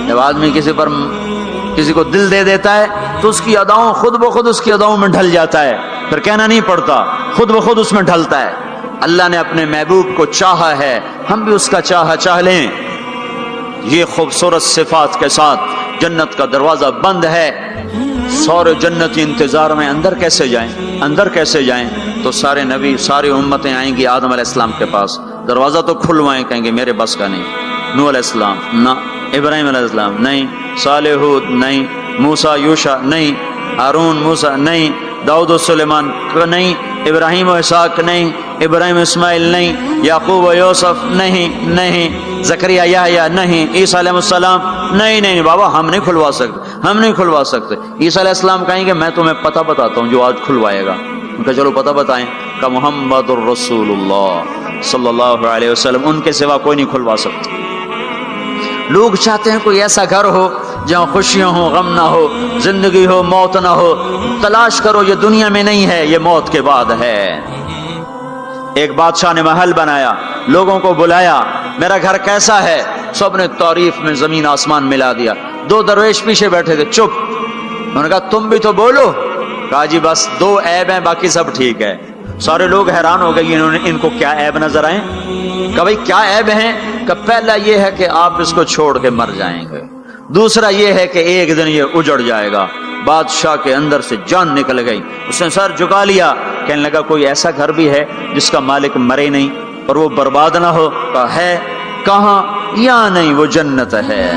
جب آدمی کسی کو دل دے دیتا ہے تو اس کی اداؤں خود بخود اس کی اداؤں میں ڈھل جاتا ہے، پھر کہنا نہیں پڑتا، خود بخود اس میں ڈھلتا ہے. اللہ نے اپنے محبوب کو چاہا ہے، ہم بھی اس کا چاہ لیں. یہ خوبصورت صفات کے ساتھ جنت کا دروازہ بند ہے. سارے جنتی انتظار میں اندر کیسے جائیں؟ تو سارے نبی ساری امتیں آئیں گی آدم علیہ السلام کے پاس. دروازہ تو کھلوائیں، کہیں گے میرے بس کا نہیں. نوح علیہ السلام نہ، ابراہیم علیہ السلام نہیں، صالح ہود نہیں، موسیٰ یوشع نہیں، ہارون موسیٰ نہیں، داؤد و سلیمان نہیں، ابراہیم و اسحاق نہیں، ابراہیم اسماعیل نہیں، یعقوب و یوسف نہیں، زکریا یحییٰ نہیں، عیسیٰ علیہ السلام نہیں بابا ہم نہیں کھلوا سکتے. عیسیٰ علیہ السلام کہیں گے میں تمہیں پتہ بتاتا ہوں جو آج کھلوائے گا. ان کا چلو پتہ بتائیں. کہ محمد الرسول اللہ صلی اللہ علیہ وسلم، ان کے سوا کوئی نہیں کھلوا سکتا. لوگ چاہتے ہیں کوئی ایسا گھر ہو جہاں خوشیاں ہو، غم نہ ہو، زندگی ہو، موت نہ ہو. تلاش کرو، یہ دنیا میں نہیں ہے، یہ موت کے بعد ہے. ایک بادشاہ نے محل بنایا، لوگوں کو بلایا، میرا گھر کیسا ہے؟ سب نے تعریف میں زمین آسمان ملا دیا. دو درویش پیچھے بیٹھے تھے, چپ. انہوں نے کہا تم بھی تو بولو. کہا جی بس دو عیب ہیں, باقی سب ٹھیک ہے. سارے لوگ حیران ہو گئے, ان کو کیا عیب نظر آئے. کہ بھائی کیا عیب ہیں؟ کہ پہلا یہ ہے کہ آپ اس کو چھوڑ کے مر جائیں گے, دوسرا یہ ہے کہ ایک دن یہ اجڑ جائے گا. بادشاہ کے اندر سے جان نکل گئی, اس نے سر جھکا لیا. کہنے لگا کوئی ایسا گھر بھی ہے جس کا مالک مرے نہیں اور وہ برباد نہ ہو؟ کہا ہے. کہاں؟ یا نہیں, وہ جنت ہے.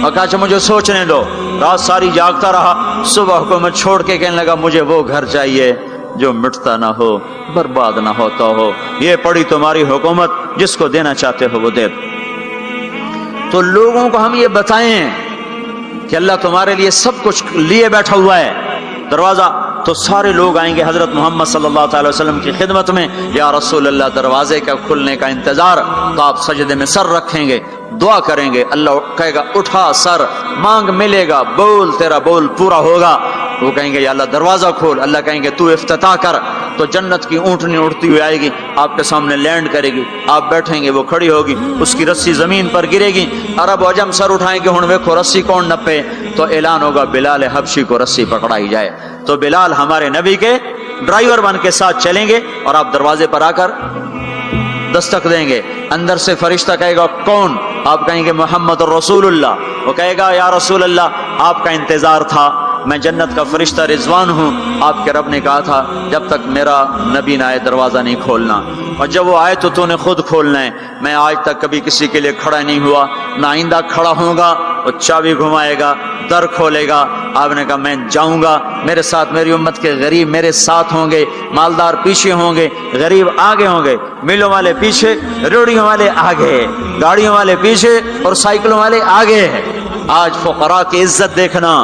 اور کہا اچھا مجھے سوچنے دو. رات ساری جاگتا رہا, صبح حکومت چھوڑ کے کہنے لگا مجھے وہ گھر چاہیے جو مٹتا نہ ہو, برباد نہ ہوتا ہو. یہ پڑی تمہاری حکومت, جس کو دینا چاہتے ہو وہ دے. تو لوگوں کو ہم یہ بتائیں کہ اللہ تمہارے لیے سب کچھ لیے بیٹھا ہوا ہے. دروازہ تو سارے لوگ آئیں گے حضرت محمد صلی اللہ تعالی وسلم کی خدمت میں, یا رسول اللہ دروازے کا کھلنے کا انتظار. تو آپ سجدے میں سر رکھیں گے, دعا کریں گے, اللہ کہے گا اٹھا سر, مانگ ملے گا, بول تیرا بول پورا ہوگا. وہ کہیں گے یا اللہ دروازہ کھول. اللہ کہیں گے تو افتتاح کر. تو جنت کی اونٹنی اڑتی ہوئی آئے گی, آپ کے سامنے لینڈ کرے گی, آپ بیٹھیں گے, وہ کھڑی ہوگی, اس کی رسی زمین پر گرے گی. عرب و عجم سر اٹھائیں گے, ہن ویکھو رسی کون نپے. تو اعلان ہوگا بلال حبشی کو رسی پکڑائی جائے. تو بلال ہمارے نبی کے ڈرائیور بن کے ساتھ چلیں گے اور آپ دروازے پر آ کر دستک دیں گے. اندر سے فرشتہ کہے گا کون؟ آپ کہیں گے محمد رسول اللہ. وہ کہے گا یا رسول اللہ آپ کا انتظار تھا, میں جنت کا فرشتہ رضوان ہوں. آپ کے رب نے کہا تھا جب تک میرا نبی نہ آئے دروازہ نہیں کھولنا, اور جب وہ آئے تو نے خود کھولنا ہے. میں آج تک کبھی کسی کے لیے کھڑا نہیں ہوا, نہ آئندہ کھڑا ہوں گا. وہ چابی گھمائے گا, در کھولے گا. آپ نے کہا میں جاؤں گا, میرے ساتھ میری امت کے غریب میرے ساتھ ہوں گے, مالدار پیچھے ہوں گے, غریب آگے ہوں گے, میلوں والے پیچھے, ریڑیوں والے آگے, گاڑیوں والے پیچھے اور سائیکلوں والے آگے. آج فقراء کی عزت دیکھنا,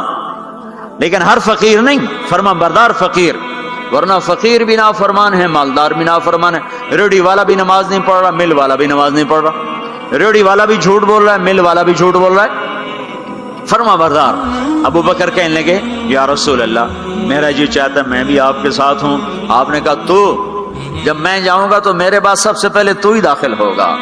لیکن ہر فقیر نہیں, فرما بردار فقیر. ورنہ فقیر بھی نافرمان ہے, مالدار بھی نافرمان ہے. ریڑی والا بھی نماز نہیں پڑھ رہا, مل والا بھی نماز نہیں پڑھ رہا. ریڑی والا بھی جھوٹ بول رہا ہے, مل والا بھی جھوٹ بول رہا ہے. فرما بردار. ابو بکر کہنے لگے یا رسول اللہ میرا جی چاہتا میں بھی آپ کے ساتھ ہوں. آپ نے کہا تو جب میں جاؤں گا تو میرے بعد سب سے پہلے تو ہی داخل ہوگا,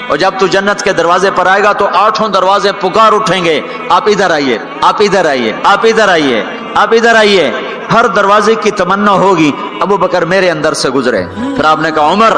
اور جب تو جنت کے دروازے پر آئے گا تو 8 دروازے پکار اٹھیں گے, آپ ادھر آئیے, آپ ادھر آئیے, آپ ادھر آئیے, آپ ادھر آئیے. ہر دروازے کی تمنا ہوگی ابو بکر میرے اندر سے گزرے. پھر آپ نے کہا عمر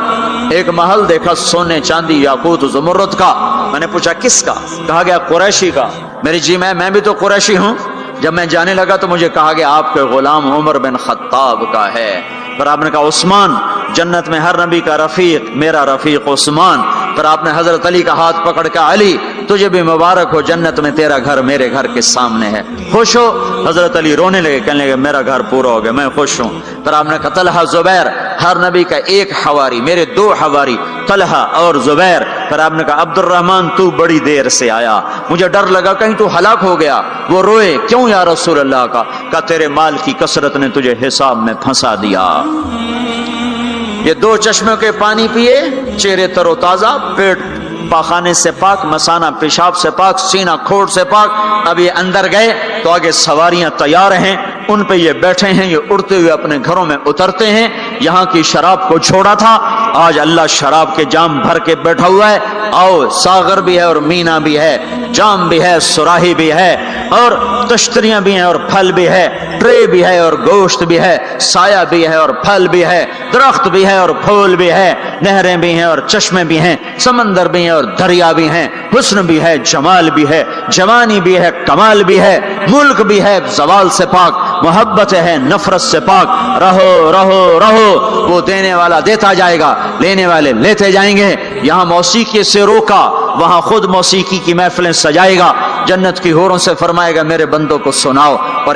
ایک محل دیکھا سونے چاندی یاقوت زمرد کا. میں نے پوچھا کس کا؟ کہا گیا قریشی کا. میری جی میں بھی تو قریشی ہوں. جب میں جانے لگا تو مجھے کہا گیا آپ کے غلام عمر بن خطاب کا ہے. پھر آپ نے کہا عثمان, جنت میں ہر نبی کا رفیق, میرا رفیق عثمان. پھر آپ نے حضرت علی کا ہاتھ پکڑ کے علی تجھے بھی مبارک ہو, جنت میں تیرا گھر میرے گھر کے سامنے ہے, خوش ہو. حضرت علی رونے لگے, کہنے لگے میرا گھر پورا ہو گیا, میں خوش ہوں. پھر آپ نے کہا طلحہ زبیر, ہر نبی کا ایک حواری, میرے 2 حواری طلحہ اور زبیر. پھر آپ نے کہا عبد الرحمن تو بڑی دیر سے آیا, مجھے ڈر لگا کہیں تو ہلاک ہو گیا. وہ روئے, کیوں یا رسول اللہ کا؟ کہا تیرے مال کی کثرت نے تجھے حساب میں پھنسا دیا. یہ 2 چشموں کے پانی پیے, چہرے تر و تازہ, پیٹ پاخانے سے پاک, مسانہ پیشاب سے پاک, سینہ کھوڑ سے پاک. اب یہ اندر گئے تو آگے سواریاں تیار ہیں, ان پہ یہ بیٹھے ہیں, یہ اڑتے ہوئے اپنے گھروں میں اترتے ہیں. یہاں کی شراب کو چھوڑا تھا, آج اللہ شراب کے جام بھر کے بیٹھا ہوا ہے. آؤ, ساغر بھی ہے اور مینا بھی ہے, جام بھی ہے, سراہی بھی ہے, اور تشتریاں بھی ہیں اور پھل بھی ہے, ٹرے بھی ہے اور گوشت بھی ہے, سایہ بھی ہے اور پھل بھی ہے, درخت بھی ہے اور پھول بھی ہے, نہریں بھی ہیں اور چشمے بھی ہیں, سمندر بھی ہیں اور دریا بھی ہیں, حسن بھی ہے, جمال بھی ہے, جوانی بھی ہے, کمال بھی ہے, ملک بھی ہے زوال سے پاک, محبت ہے نفرت سے پاک. رہو رہو رہو, وہ دینے والا دیتا جائے گا, لینے والے لیتے جائیں گے. یہاں موسیقی سے روکا, وہاں خود موسیقی کی محفلیں سجائے گا. جنت کی حوروں سے فرمائے گا میرے بندوں کو سناؤ, اور